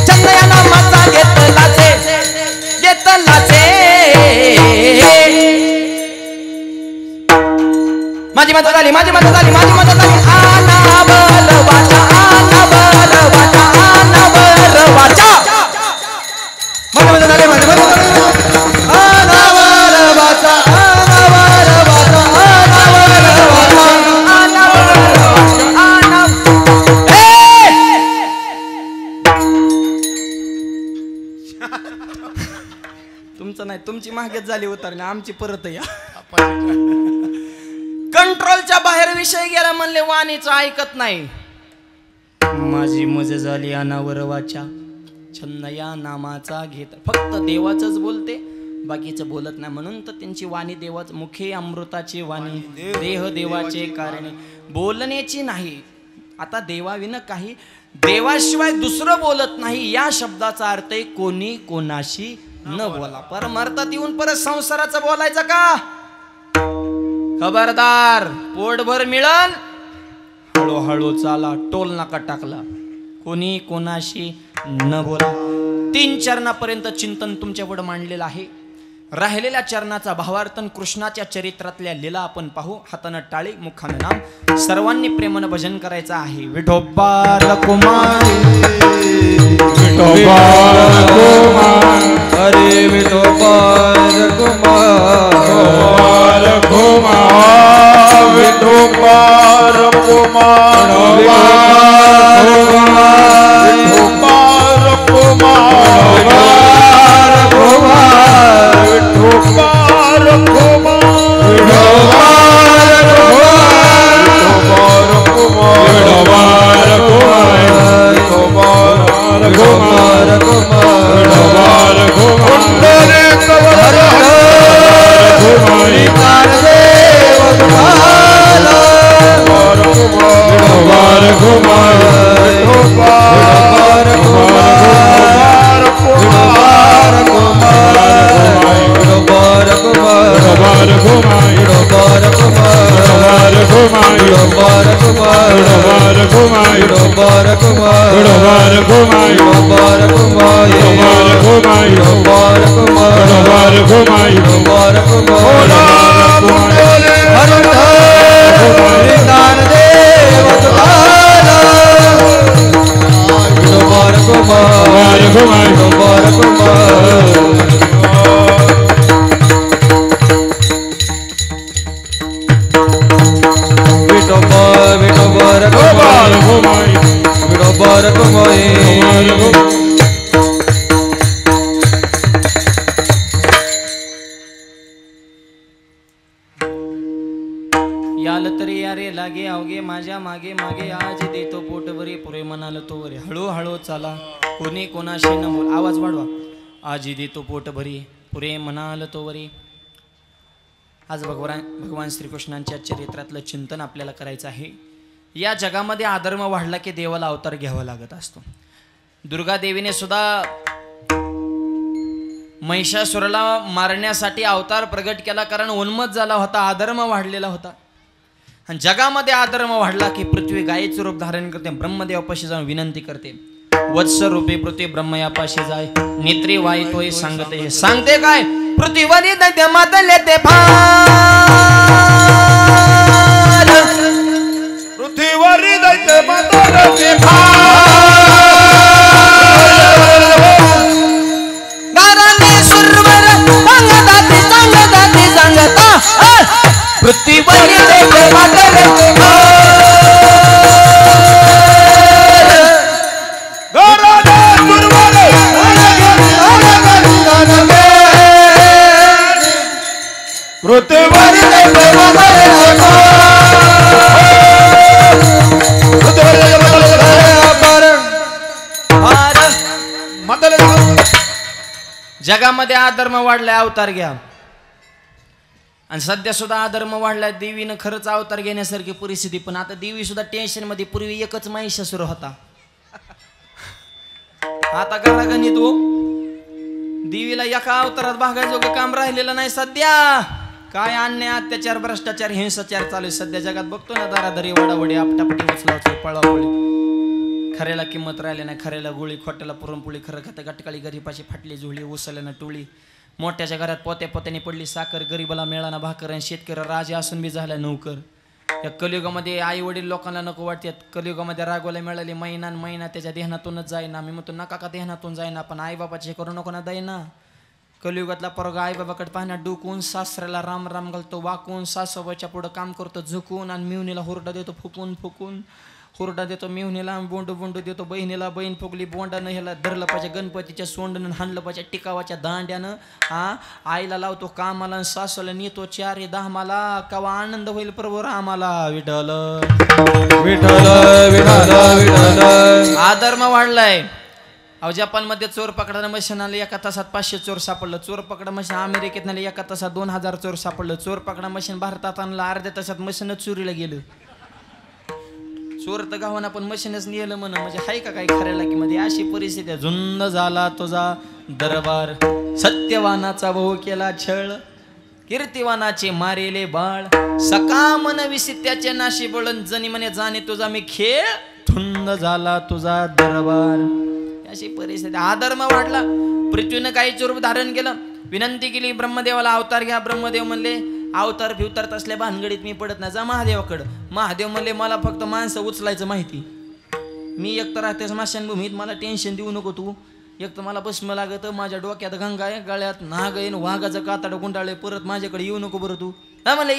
चन्नया नामाचा घेतलाचे, घेतलाचे. माझी मदत झाली, माझी मदत झाली, माझी मदत झाली. आनावर वाचा, आनावर वाचा, आनावर वाचा. माझी मदत झाली, माझी मदत झाली. आनावर वाचा, आनावर वाचा, आनावर वाचा, आनावर वाचा. तुमचं नाही, तुमची मागेच झाली उतरणी, आमची परत या. कंट्रोलच्या बाहेर विषय गेला म्हणले वाणीचं ऐकत नाही. माझी मज झाली अनावर वाचा, छन्नया नामाचा घेत. फक्त देवाचंच बोलते, बाकीचं बोलत नाही. म्हणून तर त्यांची वाणी देवाच, मुखे अमृताची वाणी, देह देवाचे कारणे, बोलण्याची नाही. आता देवाविन काही, देवाशिवाय दुसरं बोलत नाही या शब्दाचा अर्थ आहे कोणी कोणाशी न बोला. परमार्थात येऊन परत संसाराचं बोलायचं का. खबरदार, पोटभर मिळन, हळूहळू चाला, टोल नाका टाकला. कोणी कोणाशी न बोला. 3 चरणापर्यंत चिंतन तुमच्यापुढे मांडलेलं आहे. राहिलेल्या चरणाचा भावार्थन कृष्णाच्या चरित्रातल्या लीला आपण पाहू. हातानं टाळी, मुखानं नाम. सर्वांनी प्रेमानं भजन करायचं आहे. विठोबा रखुमाई, विठोबा रखुमाई, हरे विठोबा रखुमाई, विठोबा रखुमाई, याल तरी यारे लागे अवघे माझ्या मागे मागे आज देतो पोटभरी पुरे म्हणाल तो वरे. हळूहळू चाला, कोणी कोणाशी न बोल. आवाज वाढवा. आज देतो पोटभरी पुरे म्हणाल तो वरे. आज भगवान श्रीकृष्णांच्या चरित्रातलं चिंतन आपल्याला करायचं आहे. या जगामध्ये अधर्म वाढला की देवाला अवतार घ्यावा लागत असतो. दुर्गा देवीने सुद्धा महिषासुराला मारण्यासाठी अवतार प्रगट केला, कारण उन्मत्त झाला होता, अधर्म वाढलेला होता. आणि जगामध्ये अधर्म वाढला की पृथ्वी गायीचं रूप धारण करते, ब्रह्मदेवापाशी जाऊन विनंती करते. वत्स रूपे पृथ्वी ब्रह्मयापाशी जाय, नेत्री वाई तोय सांगते. हे सांगते काय, पृथ्वीवरी दैत्य मातले ते फार, पृथ्वीवरी जायचं म्हाताऱ्याचे गाराने सुरवर सांगताती सांगताती सांगता पृथ्वीवर येते म्हाताऱ्याचे जगामध्ये अधर्म वाढलाय, अवतार घ्या. आणि सध्या सुद्धा अधर्म वाढलाय. देवीनं खरंच अवतार घेण्यासारखी परिस्थिती, पण आता देवी सुद्धा टेन्शन मध्ये. पूर्वी एकच महिषासुर होता, आता घरागणित हो. देवीला एका अवतारात भागायचं काम राहिलेलं नाही सध्या. काय अन्याय, अत्याचार, भ्रष्टाचार, हिंसाचार चालू आहे सध्या जगात. बघतो ना, दारादारी, वाडावडी, आपटापटी, उचलावची, पळावळी. खऱ्याला किंमत राहिली नाही, खऱ्याला गोळी, खोट्याला पुरणपोळी. खरं खातं गटकाळी, गरीबाची फाटली झुळी, उसल्यानं टोळी. मोठ्याच्या घरात पोत्या पोत्याने पडली साखर, गरीबाला मिळाना भाकर. आणि शेतकरी राजा असून बी झाला नोकर. या कलियुगामध्ये आई वडील लोकांना नको वाटतात. कलियुगामध्ये रागवायला मिळाली महिना महिना त्याच्या देहनातूनच जाईना. मी म्हणतो नका का देहनातून जाईना, पण आई बाबाचे करू नको ना जाईना. कलियुगातला पोरगा आई बाबाकडे पाहण्यात डुकून, सासऱ्याला राम राम घालतो वाकून, सासूबाच्या पुढं काम करतो झुकून. आणि मिवणीला हुरडा देतो फुकून फुकून. हुरडा देतो मिवणीला, बोंडू बोंडू देतो बहिणीला. बहीण फुगली बोंडानं, ह्याला धरलं पाहिजे गणपतीच्या सोंडनं, हाणलं पाहिजे टिकावाच्या दांड्यानं. आईला लावतो कामाला, सासूला नेतो 4 धामाला. कवा आनंद होईल प्रभू रामाला. विठ्ठल विठ्ठल विठ्ठल विठ्ठल. अधर्म वाढलाय. अहो, जपानमध्ये चोर पकडा मशीन आले, एका तासात 500 चोर सापडलं. चोर पकडा मशीन अमेरिकेत आले, एका तासात 2000 चोर सापडलं. चोर पकडा मशीन भारतात आणलं, अर्ध्या तासात मशीनच चोरीला गेलं. चोर तर गावाना पण मशीनच नेलं म्हण. म्हणजे हाय का काही खऱ्याला की मध्ये अशी परिस्थिती. झुंद झाला तुझा दरबार, सत्यवानाचा भाऊ केला छळ, कीर्तिवानाचे मारेले बाळ. सकामन विसित्याचे नाशी बळण, जनी म्हणे जाणे तुझा मी खेळ. धुंद झाला तुझा दरबार. अशी परिस्थिती. अधर्म वाढला. पृथ्वीनं काही रूप धारण केलं. विनंती केली ब्रह्मदेवाला अवतार घ्या. ब्रह्मदेव म्हणले अवतार फिवतार तसल्या भानगडीत मी पडत नाही, जा महादेवाकडं. महादेव म्हणले मला फक्त माणसं उचलायचं माहिती. मी एक तर राहते स्मशानभूमीत, मला टेन्शन देऊ नको तू. एक तर मला भस्म लागत, माझ्या डोक्यात गंगा आहे, गळ्यात नाग आहे, वाघाचं कातड गुंडाळे. परत माझ्याकडे येऊ नको बरं तू. नाही म्हणलं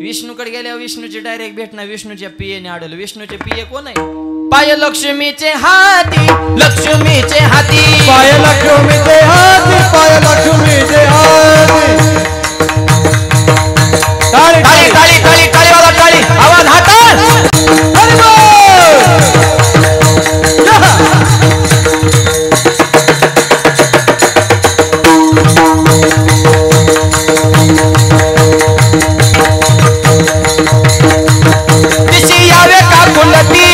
विष्णूकडे गेल्यावर विष्णूची डायरेक्ट भेटणार. विष्णूच्या पियेने आढळलं. विष्णूचे पिये कोण आहे? पाय लक्ष्मीचे हाती, लक्ष्मीचे हाती, पाय लक्ष्मीचे हाती, पाय लक्ष्मीचे हाती. टाळी टाळी टाळी टाळी टाळी वाला टाळी, आवाज हातात. हरी बोल. दिशी यावे का कुलती,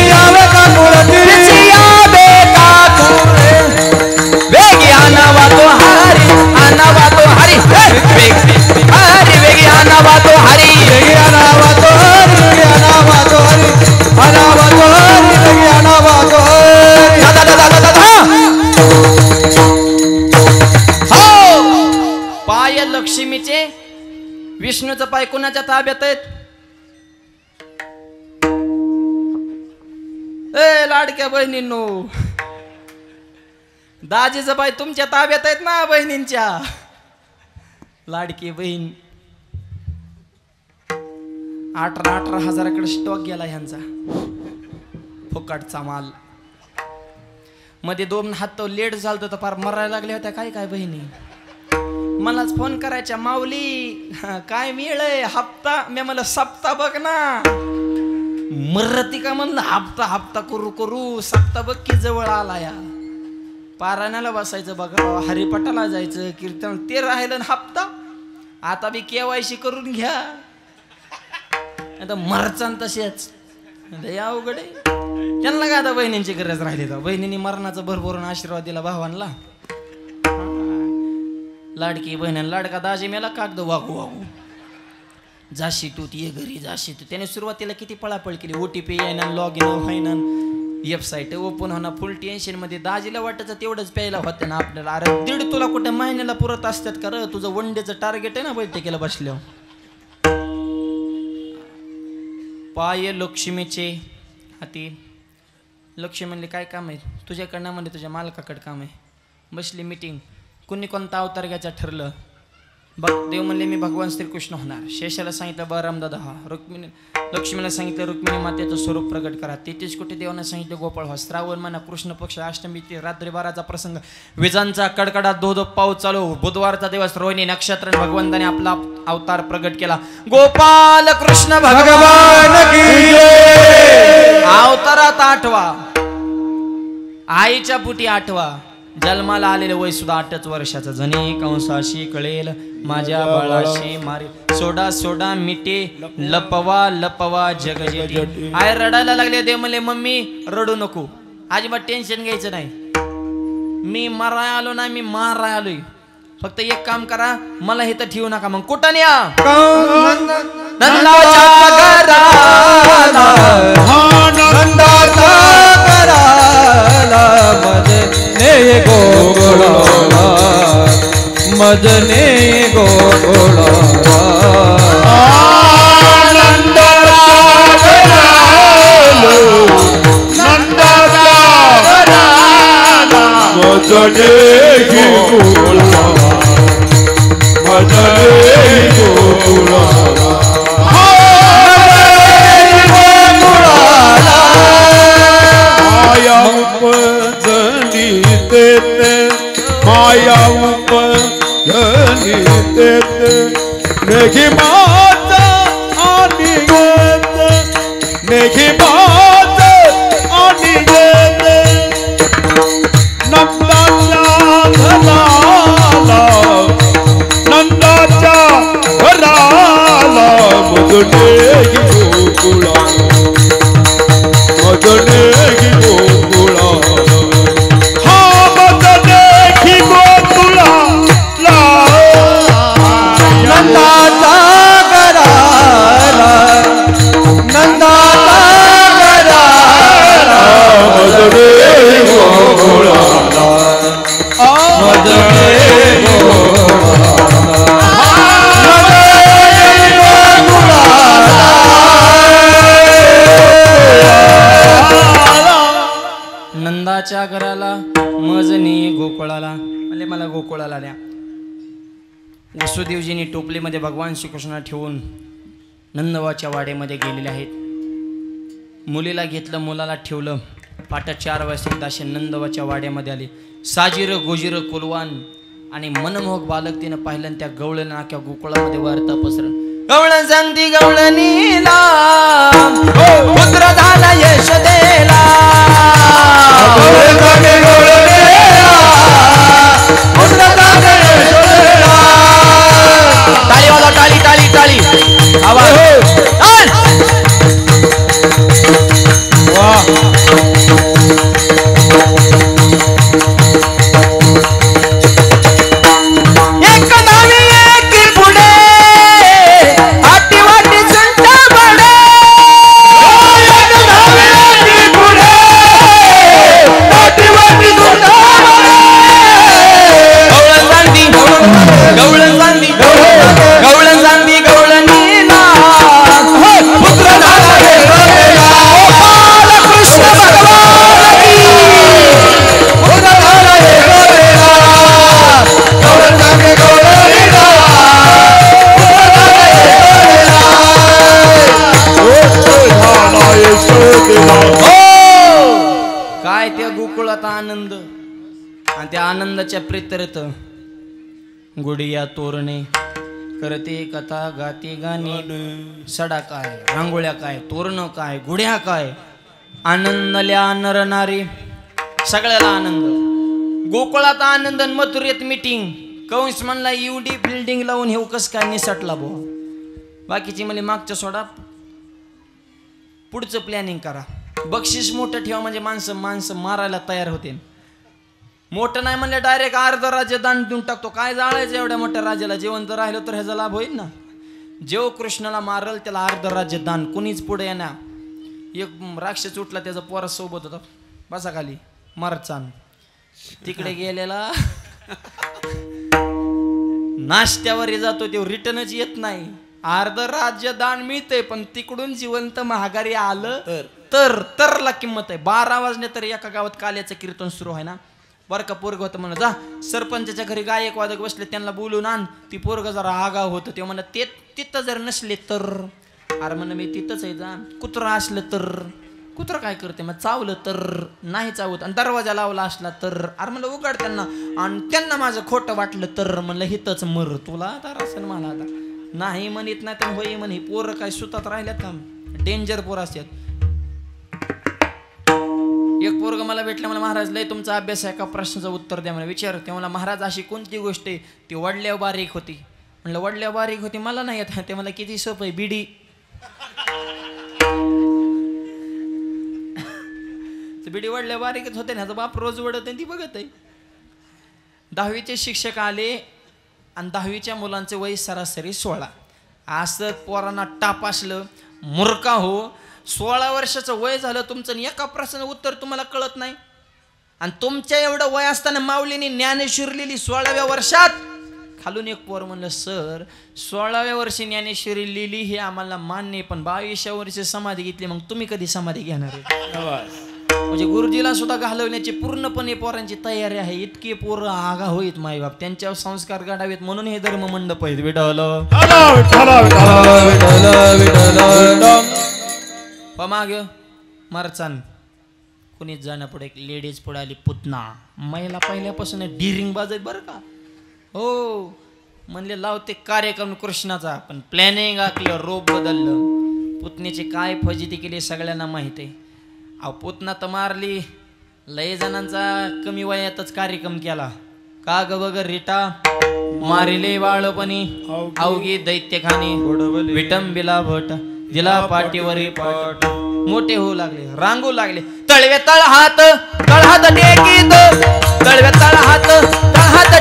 यावे का कुलती, दिशी यावे का कुलती. वेगी आनावा तो हरी, आनावा तो हरी, वेगी हरी, वेगी आनावा तो हरी, वेगी आनावा तो हरी, वेगी आनावा तो हरी, आनावा तो हरी, वेगी आनावा तो हरी. दादा दादा दादा दादा. हो, पाय लक्ष्मीचे. विष्णूचा पाय कोणाच्या ताब्यात आहेत? ए लाडक्या बहिणींनो, दाजीचा पाय तुमच्या ताब्यात आहेत ना बहिणींच्या. लाडकी बहीण 18 हजाराकडे स्टॉक गेला ह्यांचा, फुकटचा माल. मध्ये 2 हात लेट झालं तर फार मरायला लागल्या होत्या. काय काय बहिणी मलाच फोन करायच्या, माऊली काय मिळय हप्ता. मी म्हणलं सप्ता बघ ना. मरती का म्हणलं हप्ता हप्ता करू करू सप्ता बघ की जवळ आला. या पारायणाला बसायचं बघा, हरिपाठाला जायचं, कीर्तन ते राहिलं हप्ता. आता बी केवायसी करून घ्या. आता मरचान तसेच या अवघड आहे. त्यांना काय आता बहिणींची गरज राहिली तर बहिणींनी मरणाचा भरभरून आशीर्वाद दिला भावांना. लाडकी बहिण लाडका दाजी मेला कागद वागू वागू. जाशी तू ये घरी जाशी तू. त्याने सुरुवातीला किती पळापळ केली. OTP येईना, लॉग इन व्हायना, वेबसाईट ओपन होणार. फुल टेन्शन मध्ये. दाजीला वाटायचं तेवढंच प्यायला होतं ना आपल्याला. अरे 1.5 तुला कुठे महिन्याला पुरत असतात का र? तुझं वन डेचं टार्गेट आहे ना बैठकीला बसल्यावर. पाय लक्ष्मीचे हाती. लक्ष्मी म्हणले काय काम आहे तुझ्याकडनं? म्हणले तुझ्या मालकाकडं काम आहे. बसली मीटिंग. कुणी कोणता अवतार घ्यायचं ठरलं. बघ देव म्हणले मी भगवान श्रीकृष्ण होणार. शेषाला सांगितलं बळराम दादा हा. रुक्मिणी लक्ष्मीला सांगितलं रुक्मिणी मातेचं स्वरूप प्रगट करा. 33 कोटी देवांना सांगितलं गोपाळ व्हा. श्रावण महिना कृष्ण पक्ष अष्टमीची रात्री 12चा प्रसंग. विजांचा कडकडाट धो धो पाऊस चालू. बुधवारचा दिवस रोहिणी नक्षत्र. भगवंताने आपला अवतार प्रगट केला. गोपाल कृष्ण भगवान की जय. अवतारात 8वा. आईच्या पुटी 8वा. जन्माला आलेले वय सुद्धा 8च वर्षाचं. जणी कंसाशी कळेल माझ्या बाळाशी मारे. सोडा सोडा मिटे लपवा लपवा जगजेटी. आय रडायला लागले. देव म्हणले मम्मी रडू नको. अजिबात टेन्शन घ्यायचं नाही. मी माराय आलो नाही मी माराय आलोय. फक्त एक काम करा मला हे तर ठेवू नका. मग कुठं न्या? नंदाच्या घराला. नंदाचा घराला मजने गोकुळाला. मजने गोकुळाला. नंदाचा घराला. नंदाचा घराला मजने गोकुळाला. मजने गोकुळाला. माया उपजनी देते. माया उपजनी देते. नेघी मात आणि घेते. नेघी मात आणि घेते. नंदाच्या घराला. नंदाच्या घराला मजने गोकुळाला. मजने गोकुळाला. हा मजने गोकुळाला. नंदाचा घराला. नंदाचा घराला मजने गोकुळाला. मजने नंदाच्या घराला मजनी गोकुळाला. म्हणजे मला गोकुळाला न्या. वसुदेवजींनी टोपलीमध्ये भगवान श्रीकृष्ण ठेवून नंदवाच्या वाड्यामध्ये गेलेले आहेत. मुलीला घेतलं मुलाला ठेवलं. पाट 4 वाजता दाशे नंदवाच्या वाड्यामध्ये आले. साजीर गोजीर कुलवान आणि मनमोहक बालक तिनं पाहिलं. आणि त्या गवळण नाक्या गोकुळामध्ये वार्ता पसरण. गवळण सांगती गवळणीला पुत्र झाला यशोदेला. टाळीवाला टाळी टाळी टाळी आवाज. एक नावी एक पुढे आटी वाटी सुंटा बडे. एक नावी एक पुढे आटी वाटी सुंटा बडे. गवळण सांगती गवळण सांगती गवळणीला पुत्र झाला यशोदेला. गोपाल कृष्ण भगवान की. पुत्र झाला यशोदेला. गवळण सांगती गवळणीला पुत्र झाला यशोदेला. काय त्या गोकुळात आनंद. आणि त्या आनंदाच्या प्रेतरत गुडिया तोरणे करते कथा गाते गाणे. सडा काय रांगोळ्या काय तोरणं काय गुड्या काय. आनंदल्या नरनारी सगळ्याला आनंद. गोकुळात आनंद. मथुरेत मीटिंग. कंस म्हणला एवढी बिल्डिंग लावून हे कस काय निसटला बो. बाकीची म्हणजे मागच्या सोडा पुढचं प्लॅनिंग करा. बक्षीस मोठं ठेवा म्हणजे माणसं मारायला तयार होते. मोठं नाही म्हणले डायरेक्ट अर्ध राज्य दान देऊन टाकतो. काय जाळायचं एवढ्या मोठ्या राज्याला. जिवंत राहिलं तर ह्याचा लाभ होईल ना. जेव कृष्णाला मारल त्याला अर्ध राज्य दान. कुणीच पुढे येणार. एक राक्षस उठला त्याचा पोरा सोबत होता. बसा खाली मारचान. तिकडे गेलेला नाश्त्यावर जातो. तो रिटर्नच येत नाही. अर्ध राज्य दान मिळतंय पण तिकडून जिवंत महागारी आलं तरला किंमत आहे. 12 वाजले तर एका गावात काल्याचं कीर्तन सुरू आहे ना, बरं का पोरग होतं म्हणा जा सरपंचाच्या घरी गायक वादक बसले त्यांना बोलून आण. ती पोरग जरा आगाव होतं ते म्हणा ते तिथं जर नसले तर, अरे म्हणा मी तिथंच आहे जा. कुत्रा असलं तर, कुत्र काय करते मग चावलं तर नाही चावत, आणि दरवाजा लावला असला तर, अरे म्हणलं उघड त्यांना, आणि त्यांना माझं खोटं वाटलं तर म्हणलं हितच मर तुला तर असं मला आता नाही म्हणत नाही तर होई म्हणे. पोरं काय सुतात राहिल्यात का, डेंजर पोरं असतात. एक पोरग मला भेटलं, मला महाराज लय तुमचा अभ्यास आहे का प्रश्नाचं उत्तर द्या मला विचार. ते मला महाराज अशी कोणती गोष्ट आहे ती वडल्यावर बारीक होती. म्हणलं वडल्यावर बारीक होती मला नाही येत. ते मला किती सोपं आहे बिडी. बिडी वडल्या बारीकच होते ना, बाप रोज वडत ती बघत आहे. 10वीचे शिक्षक आले आणि 10वीच्या मुलांचे वय सरासरी 16. असं पोरांना टाप असलं मूर्खा हो. 16 वर्षाचं वय झालं तुमचं आणि एका प्रश्नाचं उत्तर तुम्हाला कळत नाही. आणि तुमच्या एवढं वय असताना माऊलीने ज्ञानेश्वरी लिहिली 16व्या वर्षात. खालून एक पोर म्हणलं सर 16व्या वर्षी ज्ञानेश्वरी लिहिली हे आम्हाला मान्य आहे, पण 22व्या वर्षी समाधी घेतली, मग तुम्ही कधी समाधी घेणार आहे? म्हणजे गुरुजीला सुद्धा घालवण्याची पूर्णपणे पोरांची तयारी आहे. इतके पोर आगा होईत माईबाप, त्यांच्यावर संस्कार घडावेत म्हणून हे धर्म मंडप आहेत. विठ्ठल माग मरचान कुणीच जाणं पुढे एक लेडीज पुढे आली पुतना. महिला पहिल्यापासून डिरिंग बाजत बरं का हो. म्हणले लावते कार्यक्रम कृष्णाचा, पण प्लॅनिंग आखलं रोप बदललं. पुतणीची काय फजिती केली सगळ्यांना माहिती आहे. अहो पुतना तर मारली, लय जणांचा कमी वयातच कार्यक्रम केला. का ग बगर रिटा मारिले बाळपणी अवघी दैत्यखानी विटंबिला भट दिला पाठीवरी पाठ. मोठे होऊ लागले रांगू लागले तळवे तळ हात टेकीत, तळवे तळ हात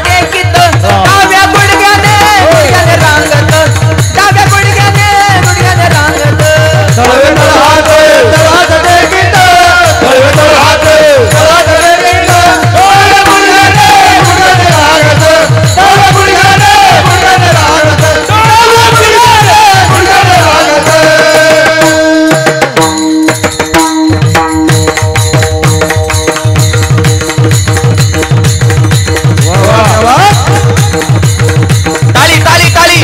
टेकीत, डाव्या गुडघ्याने रांगत, डाव्या गुडघ्याने रांगत, तळवे तळ हात टेकीत, तळवे तळ हात टेकीत, डाव्या गुडघ्याने रांगत, डाव्या गुडघ्याने रांगत, डाव्या गुडघ्याने रांगत. ताली ताली ताली.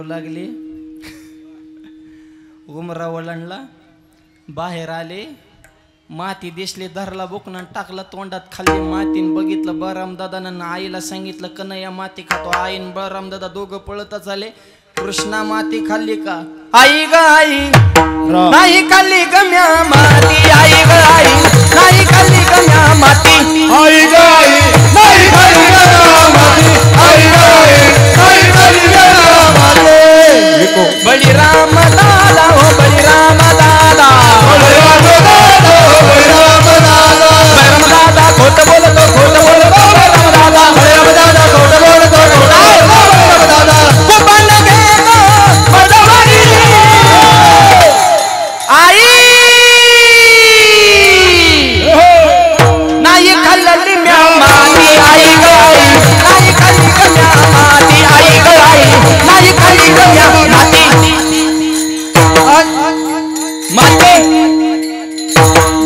लागली उमरा वळणला बाहेर आले माती दिसली धरला बुकना टाकला तोंडात खाल्ली मातीन बघितलं बळराम दादानं आईला सांगितलं कन्हैया माती खातो आईन बळराम दादा दोघं पळतच आले कृष्णा माती खाल्ली का आई ग आई नाही खाल्ली ग म्या माती आई ग आई नाही खाल्ली ग म्या माती आई ग आई नाही खाल्ली ग म्या माती आई ग आई नाही खाल्ली ग म्या माती बळीराम दादा हो बळीराम दादा बळीराम दादा हो बळीराम दादा बळीराम दादा खोट बोलतो बळीराम दादा खोट बोलतो बळीराम दादा कुपन घेतो मधवारी आई नाही खाल्ली म्या माती आई ग आई नाही खाल्ली ग म्या माती आई ग आई नाही खाल्ली ग म्या माती माते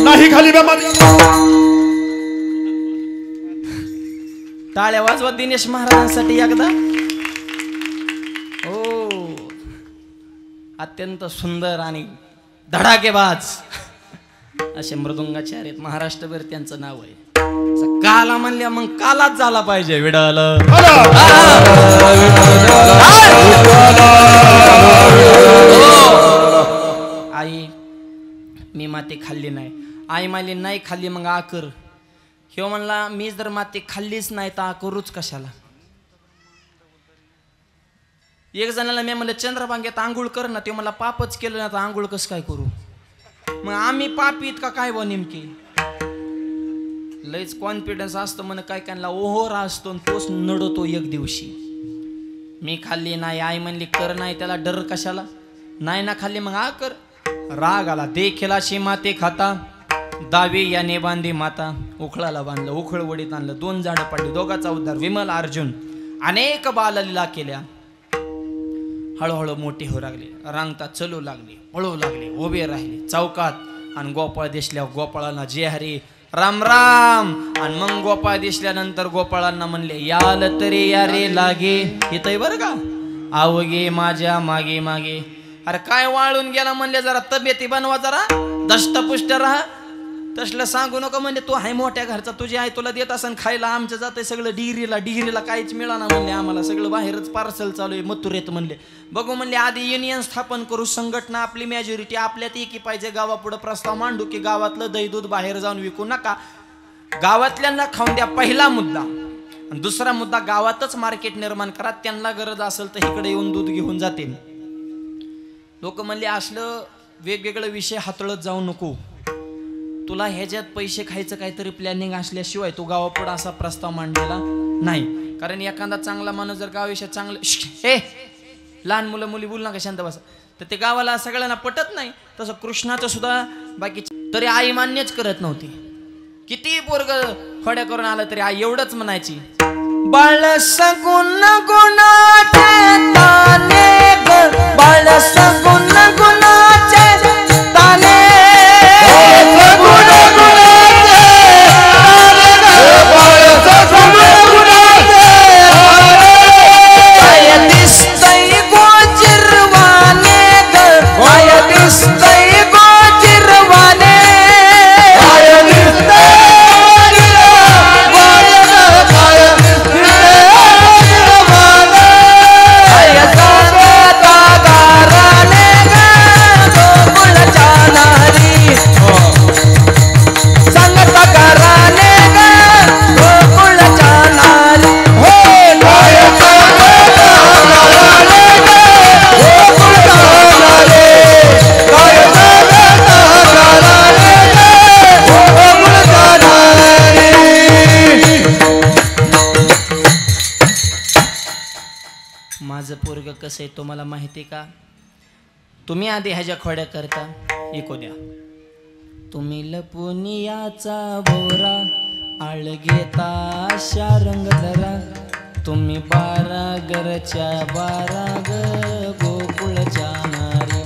नाही खाली म्या माती टाळ्या वाजवा दिनेश महाराजांसाठी एकदा अत्यंत सुंदर आणि धडाकेबाज असे मृदुंगाचार्य आहेत. महाराष्ट्रभर त्यांचं नाव आहे. काला म्हणल्या मग कालाच झाला पाहिजे. विडाल आई मी माती खाल्ली नाही. आई माली नाही खाल्ली मग आकर. ह्यो म्हणला मी जर माती खाल्लीच नाही तर आकरूच कशाला. एक जणाला मी म्हणलं चंद्रभांगेत आंघोळ कर ना. ते मला पापच केलं ना तर आंघोळ कसं काय करू. मग आम्ही पापीत का काय बा नेमके. लयच कॉन्फिडन्स असतो म्हण काय कायला ओहोरा असतो तोच नडवतो एक दिवशी. मी खाल्ली नाही. आई म्हणली कर नाही त्याला डर कशाला. नाही ना खाल्ली मग आ कर. राग आला. देखीला शे माते खाता दावे याने बांधे माता. उखळाला बांधलं उखळवडीत आणलं. 2 झाडं पडली. दोघाचा उद्धार. विमल अर्जुन अनेक बाललीला केल्या. हळूहळू मोठे होऊ लागले. रांगतात चलू लागले. पळू लागले. उभे राहिले चौकात. आणि गोपाळ दिसल्यावर गोपाळांना जे हरी राम राम. आणि मग गोपाळ दिसल्यानंतर गोपाळांना म्हणले याल तरी या रे लागे. येतय बरं का आवगे माझ्या मागे मागे. अरे काय वाळून गेला म्हणले जरा तब्येती बनवा जरा दष्टपुष्ट राहा. तसलं सांगू नको म्हणजे तू आहे मोठ्या घरचा. तुझी आई तुला देत असन खायला. आमचं जाते सगळं डिग्रीला काहीच मिळाना म्हणले आम्हाला. सगळं बाहेरच पार्सल चालू आहे मथुरेत म्हणले. बघू म्हणले आधी युनियन स्थापन करू. संघटना आपली मेजॉरिटी आपल्यात एकी पाहिजे. गावापुढं प्रस्ताव मांडू की गावातलं दही दूध बाहेर जाऊन विकू नका. गावातल्यांना खाऊन द्या पहिला मुद्दा. आणि दुसरा मुद्दा गावातच मार्केट निर्माण करा. त्यांना गरज असेल तर इकडे येऊन दूध घेऊन जातील. लोक म्हणले असलं वेगवेगळे विषय हातळत जाऊ नको. तुला ह्याच्यात पैसे खायचं काहीतरी प्लॅनिंग असल्याशिवाय तू गावापुढं असा प्रस्ताव मांडलेला नाही. कारण एखादा चांगला माणूस जर गावाविषयी चांगलं हे लहान मुलं मुली बोल नका शांत बसा तर ते गावाला सगळ्यांना पटत नाही. तसं कृष्णाचं सुद्धा बाकी तरी आई मान्यच करत नव्हती. किती पोरग खोड्या करून आलं तरी आई एवढंच म्हणायची बाळ सगुण गुणाचे ताने ग. बाळ सगुण गुणाचे ताने. माझं पोरग कसं आहे तुम्हाला माहिती का. तुम्ही आधी ह्याच्या खोड्या करता ऐकू द्या. तुम्ही लपुनियाचा भोरा आळगेता अशा रंग धरा. तुम्ही 12 घरच्या 12 ग गोकुळच्या नारी.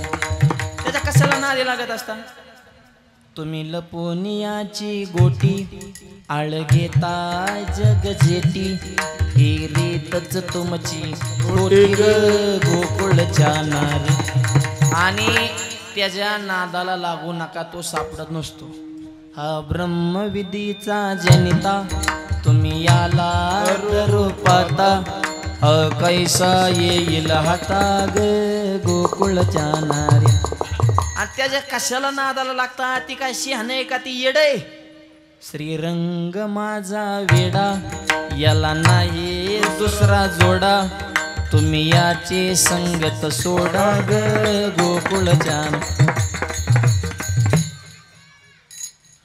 त्याच्या कशाला नारी लागत असता. तुम्ही लपुनियाची गोटी आळगेता जग जेटी. ही रीतच तुमची गोटी ग गोकुळच्या नारी. आणि त्याच्या नादाला लागू नका. तो सापडत नसतो. हा ब्रह्मविधीचा जनिता. तुम्ही याला रूपाता. कैसा येईल हाता ग गोकुळच्या नारी. आणि त्याच्या कशाला नादाला लागता. ती काय शहाणे का ती येडे. श्रीरंग माझा वेडा याला नाही दुसरा जोडा. तुम्ही याचे संगत सोडा ग गोकुळच्या.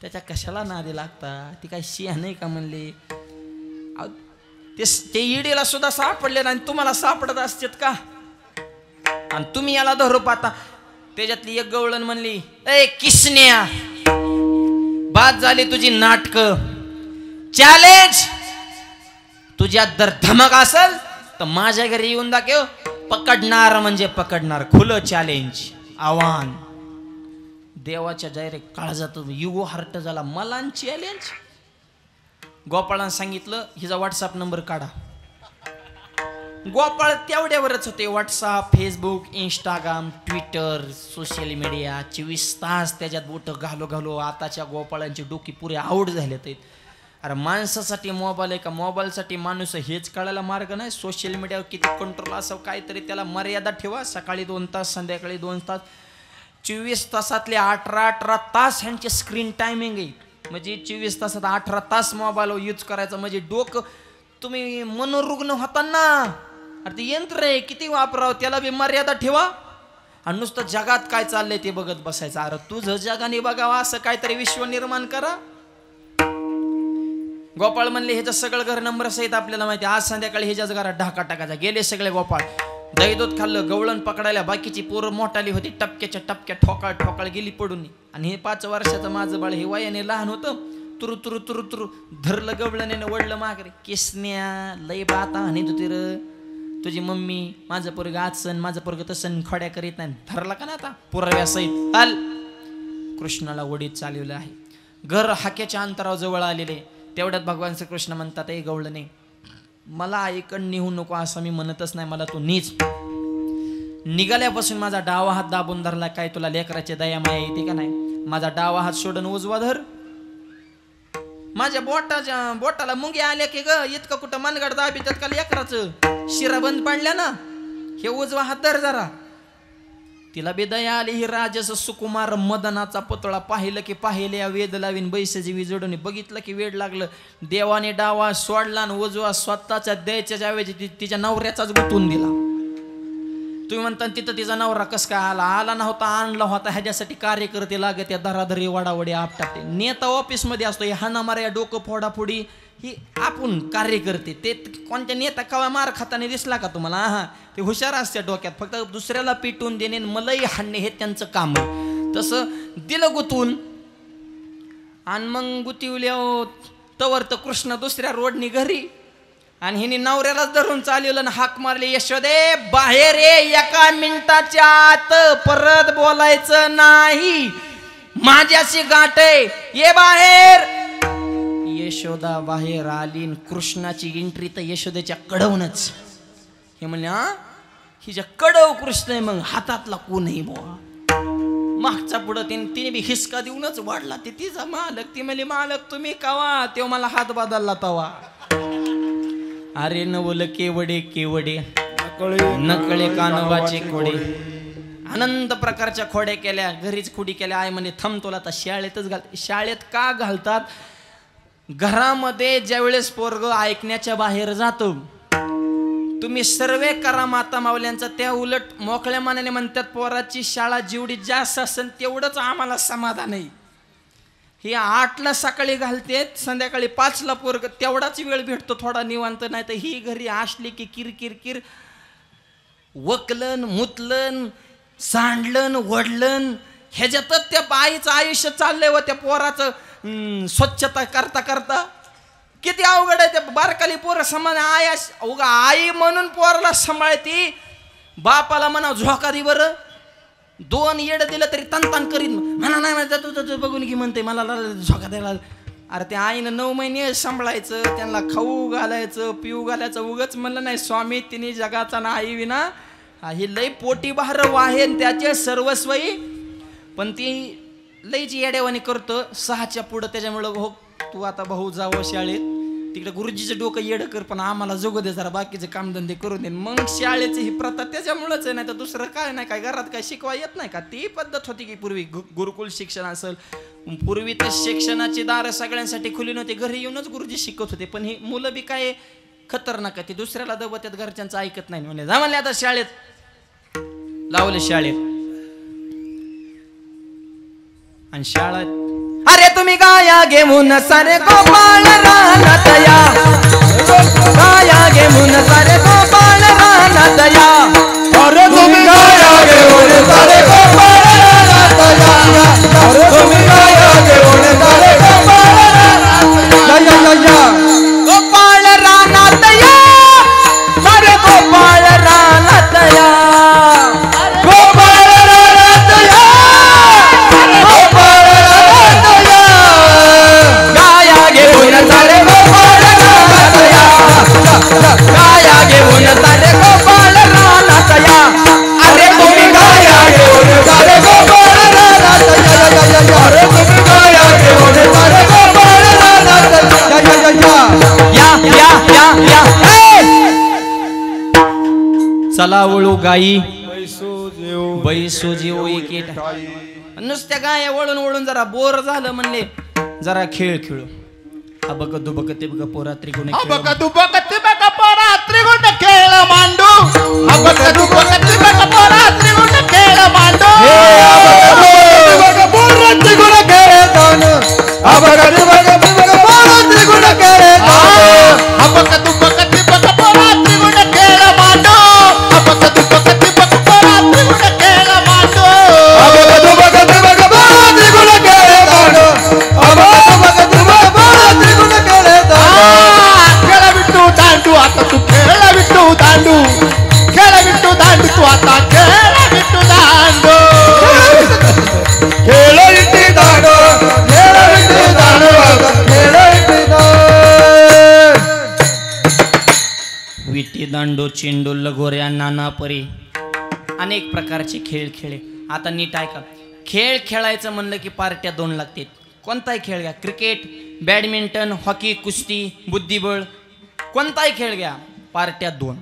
त्याच्या कशाला नादी लागता. ती काय शहाणे का म्हणले. ते इडीला सुद्धा सापडले आणि तुम्हाला सापडत असतात का. आणि तुम्ही याला धरू पाहता. त्याच्यातली एक गवळण म्हणली ए किसन्या बाद झाली तुझी नाटक. चॅलेंज तुझ्यात जर धमक असेल तर माझ्या घरी येऊन दाखव. पकडणार म्हणजे पकडणार. खुलं चॅलेंज आव्हान. देवाच्या डायरेक्ट काळजात युगो हार्ट झाला. मला चॅलेंज. गोपाळानं सांगितलं हिचा व्हॉट्सअप नंबर काढा. गोपाळ तेवढ्यावरच होते. WhatsApp, Facebook, Instagram, Twitter, social media 24 तास त्याच्यात बोट घालो घालो. आताच्या गोपाळांची डोकी पुरे आऊट झालेत. अरे माणसासाठी मोबाईल आहे का मोबाईलसाठी माणूस, हेच कळायला मार्ग नाही. सोशल मीडियावर किती कंट्रोल असावं, काहीतरी त्याला मर्यादा ठेवा. सकाळी 2 तास, संध्याकाळी 2 तास, 24 तासातले 18 तास ह्यांचे स्क्रीन टायमिंग आहे. म्हणजे 24 तासात 18 तास मोबाईल यूज करायचा. म्हणजे डोकं तुम्ही मनोरुग्ण होता ना. अरे ते यंत्र आहे, किती वापरावं, त्याला बी मर्यादा ठेवा. आणि नुसतं जगात काय चाललंय ते बघत बसायचं. अरे तुझं जगाने बघावं असं काहीतरी विश्व निर्माण करा. गोपाळ म्हणले ह्याचं सगळं घर नंबर सहित आपल्याला माहिती. आज संध्याकाळी ह्याच्याच घरात ढाका टाकायचा. गेले सगळे गोपाळ, दही दूध खाल्लं, गवळण पकडायला. बाकीची पोरं मोठाली होती, टपक्याच्या टपक्या ठोकाळ ठोकाळ गेली पडून. आणि हे 5 वर्षाचं माझं बाळ हे वयाने लहान होतं. तुरु तुरु तुरु तुरु धरलं गवळण, वडलं मागरे. किसन्या लय बाता आणि तू तिर तुझी मम्मी, माझं पोरग आज सण, माझं पोरग तसं खोड्या करीत नाही. धरला का ना आता पुराव्या सहित. हाल कृष्णाला वडीत चालवलं आहे. घर हाक्याच्या अंतरावर जवळ आलेले. तेवढ्यात भगवान श्रीकृष्ण म्हणतात, ए गवळणे, मला आईकडं निघू नको असं मी म्हणतच नाही, मला तू नीच. निघाल्यापासून माझा डावा हात दाबून धरला. काय तुला लेकराची दया माया येते का नाही? माझा डावा हात सोडून उजवा धर. माझ्या बोटाला मुंगे आल्या की ग, इतकं कुठं मनगड दाबीतात का लेकराचं? शिरा बंद पाडल्या ना, हे उजवा हात धर जरा. तिला बेदया आली. ही राजस सुकुमार मदनाचा पुतळा पाहिलं की पाहिले या वेद लावीन बैसजी विजडून. बघितलं की वेड लागलं. देवाने डावा सोडला आणि उजवा स्वतःच्या द्यायच्या ऐवजी तिच्या नवऱ्याचाच गुंतवून दिला. तुम्ही म्हणता तिथं तिचा नवरा कस काय आला नव्हता, आणला होता. ह्याच्यासाठी कार्यकर्ते लागत या दरादरी वडावडी आपटाटे. नेता ऑफिसमध्ये असतो, हे हाणामाऱ्या डोकं फोडाफोडी ही आपण कार्यकर्ते. ते कोणत्या नेता कवा मार खाताने दिसला का तुम्हाला? हा, ते हुशार असते डोक्यात. फक्त दुसऱ्याला पिटून देणे, मलाही हाणणे हे त्यांचं काम. तसं दिलं गुतून. आणि मग गुतिवल्या तवर तर कृष्ण दुसऱ्या रोडनी घरी. आणि हिने नवऱ्यालाच धरून चालवलं आणि हाक मारली, यशोदे बाहेर ये, 1 मिनिटाच्या आत परत बोलायचं नाही, माझ्याशी गाठ आहे, ये बाहेर. यशोदा बाहेर आली. कृष्णाची एंट्री तर यशोदेच्या कडवनच. हे म्हणले, हा हिच्या कडव कृष्ण आहे, मग हातातला कोणही बोवा. मागचा पुढं तिने बी हिसका देऊनच वाढला. ते तिचा मालक. ती म्हणली, मालक तुम्ही कावा? तेव्हा मला हात बदलला तवा. अरे नवल केवडे केवडे, नकळे कानवाचे खोडे. अनंत प्रकारच्या खोड्या केल्या, घरीच खुडी केल्या. आई म्हणे थंब तुला तर शाळेतच घालते. शाळेत का घालतात? घरामध्ये ज्यावेळेस पोरग ऐकण्याच्या बाहेर जातो, तुम्ही सर्वे करा माता मावल्यांचा. त्या उलट मोकळ्या मनाने म्हणतात, पोराची शाळा जेवढी जास्त असेल तेवढंच आम्हाला समाधान आहे. हे 8ला सकाळी घालते, संध्याकाळी 5ला पोरग. तेवढाच वेळ भेटतो थोडा निवांत. नाही तर ही घरी असली की किर किर किर, वकलन मुतलन सांडलन वडलन ह्याच्यातच त्या बाईचं आयुष्य चाललंय. व त्या पोराचं स्वच्छता करता करता किती अवघड आहे. त्या बारकाली पोरं समान आया उगा आई म्हणून पोराला सांभाळती. बापाला म्हणा झोका दे बरं, 2 येड दिलं तरी तन करीत म्हणा नाही म्हणता तू बघून की म्हणते मला झोका द्यायला. अरे त्या आईनं 9 महिने सांभाळायचं, त्यांना खाऊ घालायचं पिऊ घालायचं. उगच म्हणलं नाही स्वामी तिने जगाचा ना आई विना. ही लई पोटी बहार वाहेन त्याचे सर्वस्वई. पण ती लईची येड्यावानी करतं 6च्या पुढं. त्याच्यामुळं हो तू आता भाऊ जावं शाळेत, तिकडे गुरुजीचं डोकं येडं कर, पण आम्हाला जगू दे जरा, बाकीचे कामधंदे करून दे. मग शाळेची ही प्रथा त्याच्यामुळंच आहे. नाही तर दुसरं काय नाही. काय घरात काय शिकवा येत नाही का? ती पद्धत होती की पूर्वी गुरुकुल शिक्षण असेल. पूर्वी तर शिक्षणाची दारं सगळ्यांसाठी खुली नव्हती. घरी येऊनच गुरुजी शिकवत होते. पण ही मुलं बी काय खतरनाक आहे, ती दुसऱ्याला दबत्यात, घरच्यांचं ऐकत नाही. म्हणजे जा म्हणले आता शाळेत लावले शाळेत. आणि शाळेत अरे तुम्ही गाया घेऊन सारे गोपाळ रानात या, गाया घेऊन सारे गोपाळ रानात या. अरे तुम्ही गाया घेऊन सारे गोपाळ रानात या, अरे तुम्ही गाया घेऊन सारे गोपाळ रानात या. गोपाळ रानात या, सारे गोपाळ रानात या, गोपाळ रानात या, गोपाळ रानात या. गाया घेऊन सारे गोपाळ रानात या, गाया घेऊन सारे गाई बैसो जेव बैसो जीव एकेट नुसत्या गाया वळून वळून जरा बोर झालं म्हणले जरा खेळ खेळू अबक दुबक ते बघ पोरा त्रिकोणी अबक दुबक तिबक पोरा त्रिगुण खेळ मांडू अबक दुबक तिबक पोरा त्रिगुण खेळ मांडू अबक पोरा त्रिगुण खेळ तान अबक दुबक तिबक पोरा त्रिगुण खेळ तान अबक दुबक तिबक पोरा त्रिगुण खेळ मांडू अबक दुबक तिबक पोरा त्रिगुण खेळ मांडू अबक दुबक तिबक पोरा त्रिगुण खेळ तान अबक दुबक तिबक पोरा त्रिगुण खेळ तान खेळ बिट्टू दांडू आता तू खेळ बिट्टू दांडू खेळ बिट्टू दांडू तू आता खेळ बिट्टू दांडू खेळ बिट्टी दांडू खेळ बिट्टी दांडू खेळ बिट्टी दांडू विटी दांडू चेंडू लगोऱ्या नाना परी अनेक प्रकारचे खेळ खेळे आता नीट ऐका खेळ खेळायचं म्हणलं की पार्ट्या 2 लागतात कोणताही खेळ घ्या क्रिकेट बॅडमिंटन हॉकी कुस्ती बुद्धिबळ कोणताही खेळ घ्या पार्ट्या 2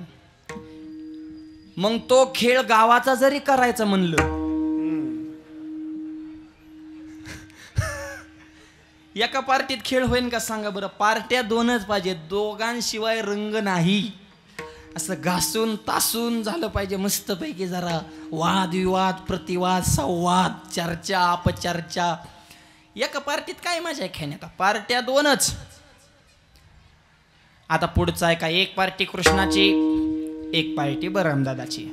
मग तो खेळ गावाचा जरी करायचं म्हणलं एका पार्टीत खेळ होईल का सांगा बरं पार्ट्या 2च पाहिजे दोघांशिवाय रंग नाही असं घासून तासून झालं पाहिजे मस्तपैकी जरा वादविवाद प्रतिवाद संवाद चर्चा अपचर्चा एका पार्टीत काय मजा आहे खेळण्यात पार्ट्या 2च आता पुढचा आहे का एक पार्टी कृष्णाची एक पार्टी बरमदादाची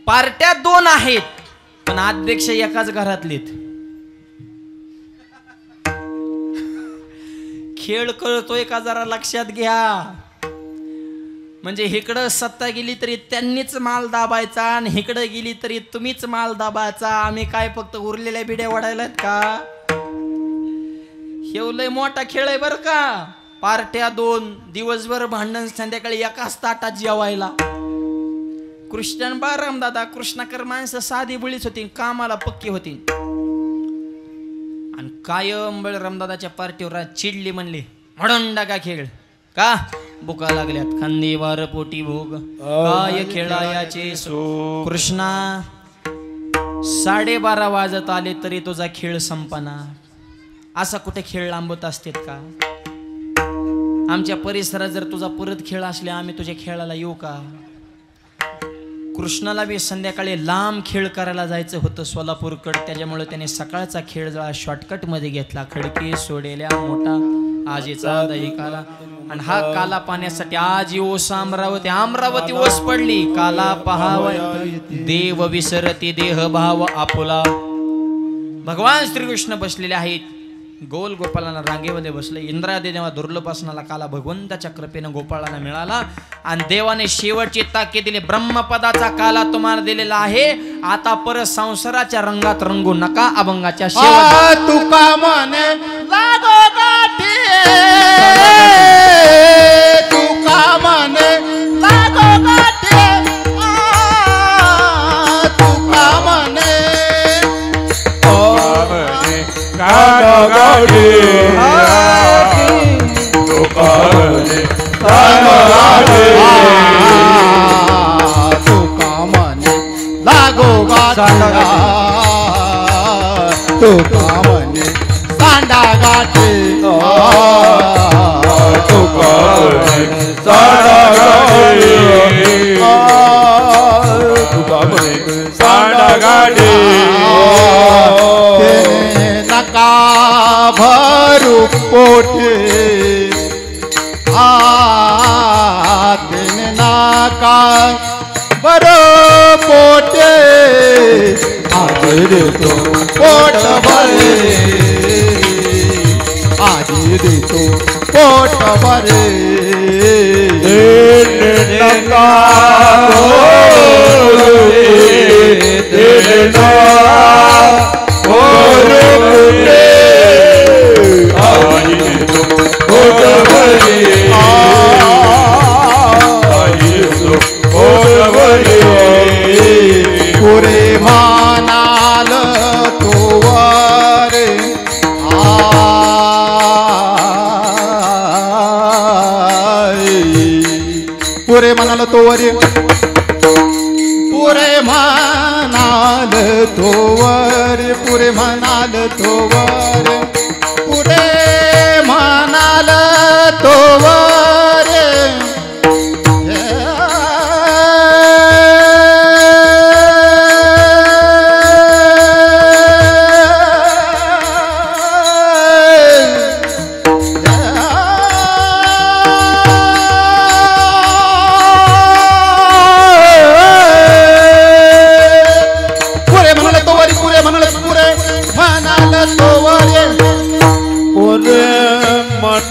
पार्ट्या 2 आहेत पण अध्यक्ष एकाच घरातलेत खेळ कळतोय का जरा लक्षात घ्या म्हणजे इकडं सत्ता गेली तरी त्यांनीच माल दाबायचा आणि इकडं गेली तरी तुम्हीच माल दाबायचा आम्ही काय फक्त उरलेल्या बिड्या वाढायलात का हे लय मोठा खेळ आहे बर का पार्ट्या 2 दिवसभर भांडण संध्याकाळी एकाच ताटात जेवायला कृष्ण बाराम दादा कृष्णाकर माणसं साधी बुळीच होती कामाला पक्की होती आणि कायम बळरामदादाच्या पार्टीवर चिडली म्हणली म्हणून टाका खेळ का बुका लागल्यात खांदेवार पोटी भोग काय खेळायाचे सो कृष्णा 12:30 वाजत आले तरी तुझा खेळ संपना असा कुठे खेळ लांबत असतेत का आमच्या परिसरात जर तुझा परत खेळ असले आम्ही तुझ्या खेळाला येऊ का कृष्णाला बी संध्याकाळी लांब खेळ करायला जायचं होतं सोलापूरकडे त्याच्यामुळे त्याने सकाळचा खेळ जरा शॉर्टकट मध्ये घेतला खडकी सोडेल्या मोठा आजीचा दही काला आणि हा काला पाण्यासाठी आज ओस अमरावती ओस पडली काला पहाव देव विसरती देह भाव आपुला भगवान श्रीकृष्ण बसलेले आहेत गोल गोपाळाला रांगेमध्ये बसले इंद्रादी देवा दुर्लभासनाला काला भगवंताच्या कृपेनं गोपाळाला मिळाला आणि देवाने शेवटची ताकीद दिली ब्रह्मपदाचा काला तुम्हाला दिलेला आहे आता परत संसाराच्या रंगात रंगू नका अभंगाच्या शेवट तुका मने लागो गाठी तुका मने लागो गाठी तुका मने कानो गाडी तुका मने कानो गाडी तुका मने लागो गाठी तुका मने सांडा गाठी तुका मने साडा गाडी तुका मने साडा गाडी नका भरू पोटे दिन नका भरू पोटे आज देतो पोट भरे आज देतो पोट भरे नका देना और पुटे आई तो होत भरी आई तो होत भरी पुरे मानाल तोवारे पुरे म्हणाल तोवरे पुरे म्हणाल तोवर पुरे म्हणाल तोवर पुरे म्हणाल तोवर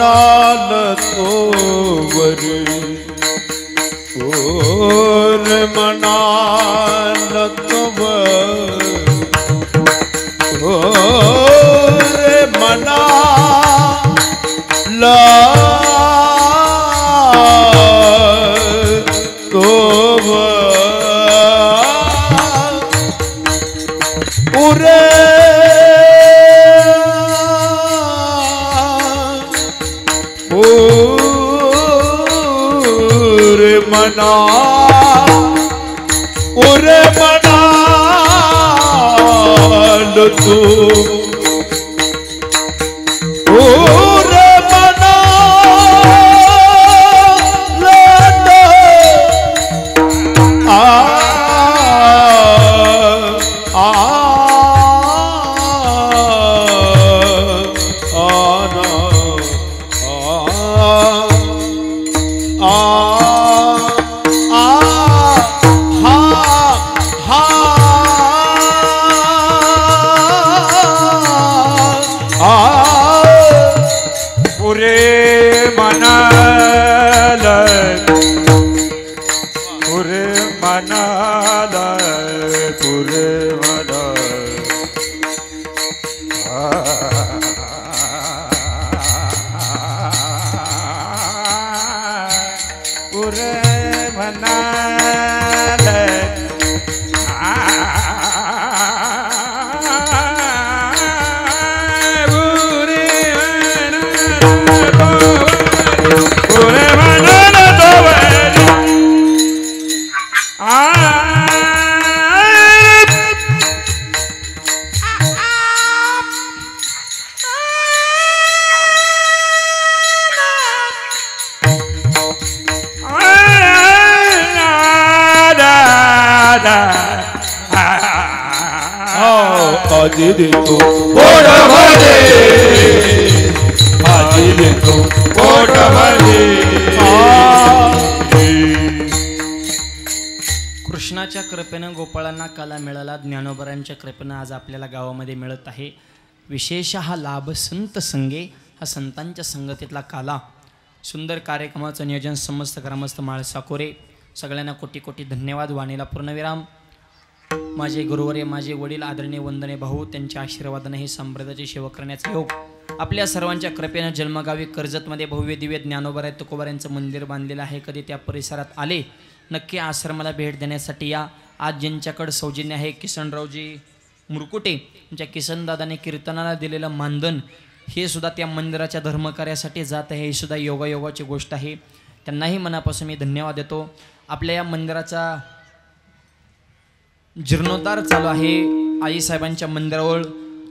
मनाल तोवर ओर मनाल तोवर ओर मनाल तोवर उरे मना उरे मना तू उरे मना आ आजी देतो पोट भरे आजी देतो पोट भरे कृष्णाच्या कृपेनं गोपाळांना कला मिळाला, ज्ञानोबरांच्या कृपेनं आज आपल्याला गावामध्ये मिळत आहे. विशेष हा लाभ संत संगे, हा संतांच्या संगतीतला काला. सुंदर कार्यक्रमाचं नियोजन समस्त ग्रामस्थ माळसाकोरे, सगळ्यांना कोटी कोटी धन्यवाद. वाणीला पूर्णविराम. माझे गुरुवर्य, माझे वडील आदरणीय वंदने भाऊ, त्यांच्या आशीर्वादाने हे संप्रदायाची सेवा करण्याचा योग आपल्या सर्वांच्या कृपेनं जन्मगावी कर्जतमध्ये भव्य दिव्य ज्ञानोबराय तुकोबारायांचं मंदिर बांधलेलं आहे. कधी त्या परिसरात आले नक्की आश्रमाला भेट देण्यासाठी या. आज ज्यांच्याकडे सौजन्य आहे किसनरावजी मुरकुटे, त्यांच्या किसनदादाने कीर्तनाला दिलेलं मानधन हे सुद्धा त्या मंदिराच्या धर्मकार्यासाठी जात आहे. ही सुद्धा योगायोगाची गोष्ट आहे. त्यांनाही मनापासून मी धन्यवाद देतो. आपल्या या मंदिराचा जीर्णोद्धार चालू आहे. आईसाहेबांच्या मंदिरावर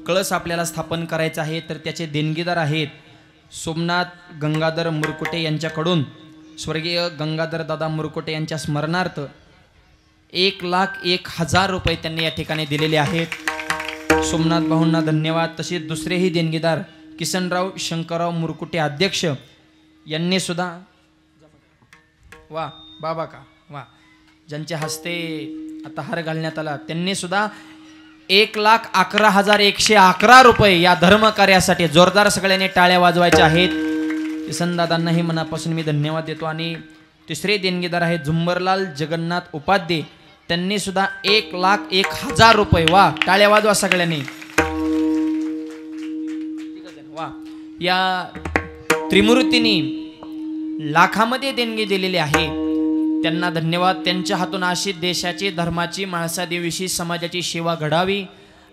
कळस आपल्याला स्थापन करायचा आहे, तर त्याचे देणगीदार आहेत सोमनाथ गंगाधर मुरकुटे यांच्याकडून. स्वर्गीय गंगाधर दादा मुरकुटे यांच्या स्मरणार्थ 1,01,000 रुपये त्यांनी या ठिकाणी दिलेले आहेत. सोमनाथ भाऊंना धन्यवाद. तसेच दुसरेही देणगीदार किसनराव शंकरराव मुरकुटे अध्यक्ष यांनी सुद्धा वा बाबा का वा ज्यांच्या हस्ते आता हार घालण्यात आला त्यांनी सुद्धा 1,11,111 रुपये या धर्मकार्यासाठी जोरदार सगळ्यांनी टाळ्या वाजवायच्या आहेत. किसनदादांनाही मनापासून मी धन्यवाद देतो. आणि तिसरे देणगीदार आहेत झुंबरलाल जगन्नाथ उपाध्ये, त्यांनी सुद्धा 1,01,000 रुपये. वा टाळ्या वाजवा सगळ्यांनी. वा या त्रिमूर्तींनी लाखामध्ये देणगी दिलेली आहे. त्यांना धन्यवाद. त्यांच्या हातून अशी देशाची धर्माची माणसादेविषयी समाजाची सेवा घडावी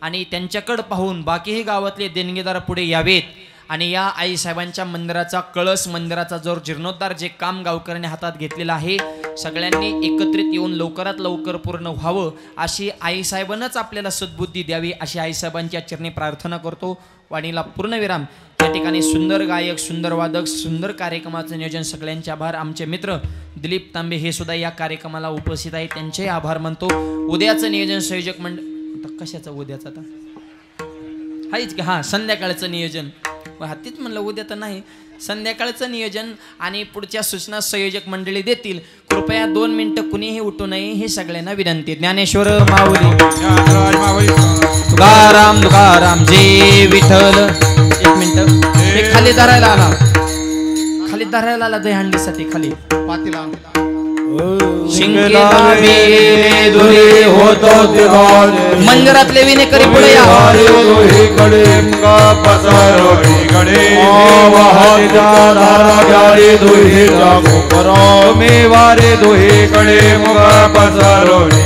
आणि त्यांच्याकडे पाहून बाकीही गावातले देणगीदार पुढे यावेत आणि या आईसाहेबांच्या मंदिराचा कळस, मंदिराचा जो जीर्णोद्धार जे काम गावकऱ्यांनी हातात घेतलेलं आहे सगळ्यांनी एकत्रित येऊन लवकरात लवकर पूर्ण व्हावं अशी आईसाहेबांनाच आपल्याला सद्बुद्धी द्यावी अशी आईसाहेबांच्या चरणी प्रार्थना करतो. वाणीला पूर्णविराम. या ठिकाणी सुंदर गायक, सुंदर वादक, सुंदर कार्यक्रमाचं नियोजन, सगळ्यांचे आभार. आमचे मित्र दिलीप तांबे हे सुद्धा या कार्यक्रमाला उपस्थित आहेत, त्यांचे आभार मानतो. उद्याचं नियोजन संयोजक मंडळ कशाचं उद्याचं आता हाच की हां संध्याकाळचं नियोजन हातीच म्हणलं उद्या तर नाही संध्याकाळचं नियोजन आणि पुढच्या सूचना संयोजक मंडळी देतील. कृपया 2 मिनिटं कुणीही उठू नये ही सगळ्यांना विनंती. ज्ञानेश्वर माऊली तुकाराम तुकाराम जय विठ्ठल. 1 मिनिट हे खाली धरायला आला, खाली धरायला आला दहीहंडीसाठी खाली पातीला मंदिरातले विनेकरी पुढे या. वारे दोही कडे मुगा पसारोणी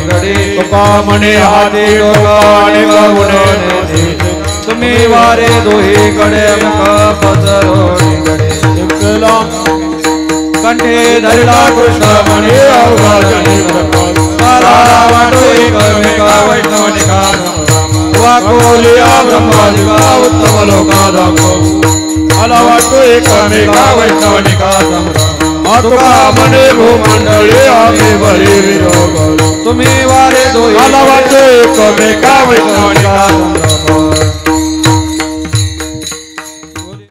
गडे तुका म्हणे हाती तुम्ही वारे दोही कडे मुगा पसारोणी गडे कंठे धरला कृष्ण म्हणे वाटो एकमेका वैष्णवनिका वाकोलिया ब्रह्मादिका उत्तम लोका दाखो आला वाटो एकमेका वैष्णवनिका तुका म्हणे भूमंडळी आम्ही बरी विरोग तुम्ही वारे दोही आला वाटो एकमेका वैष्णवनिका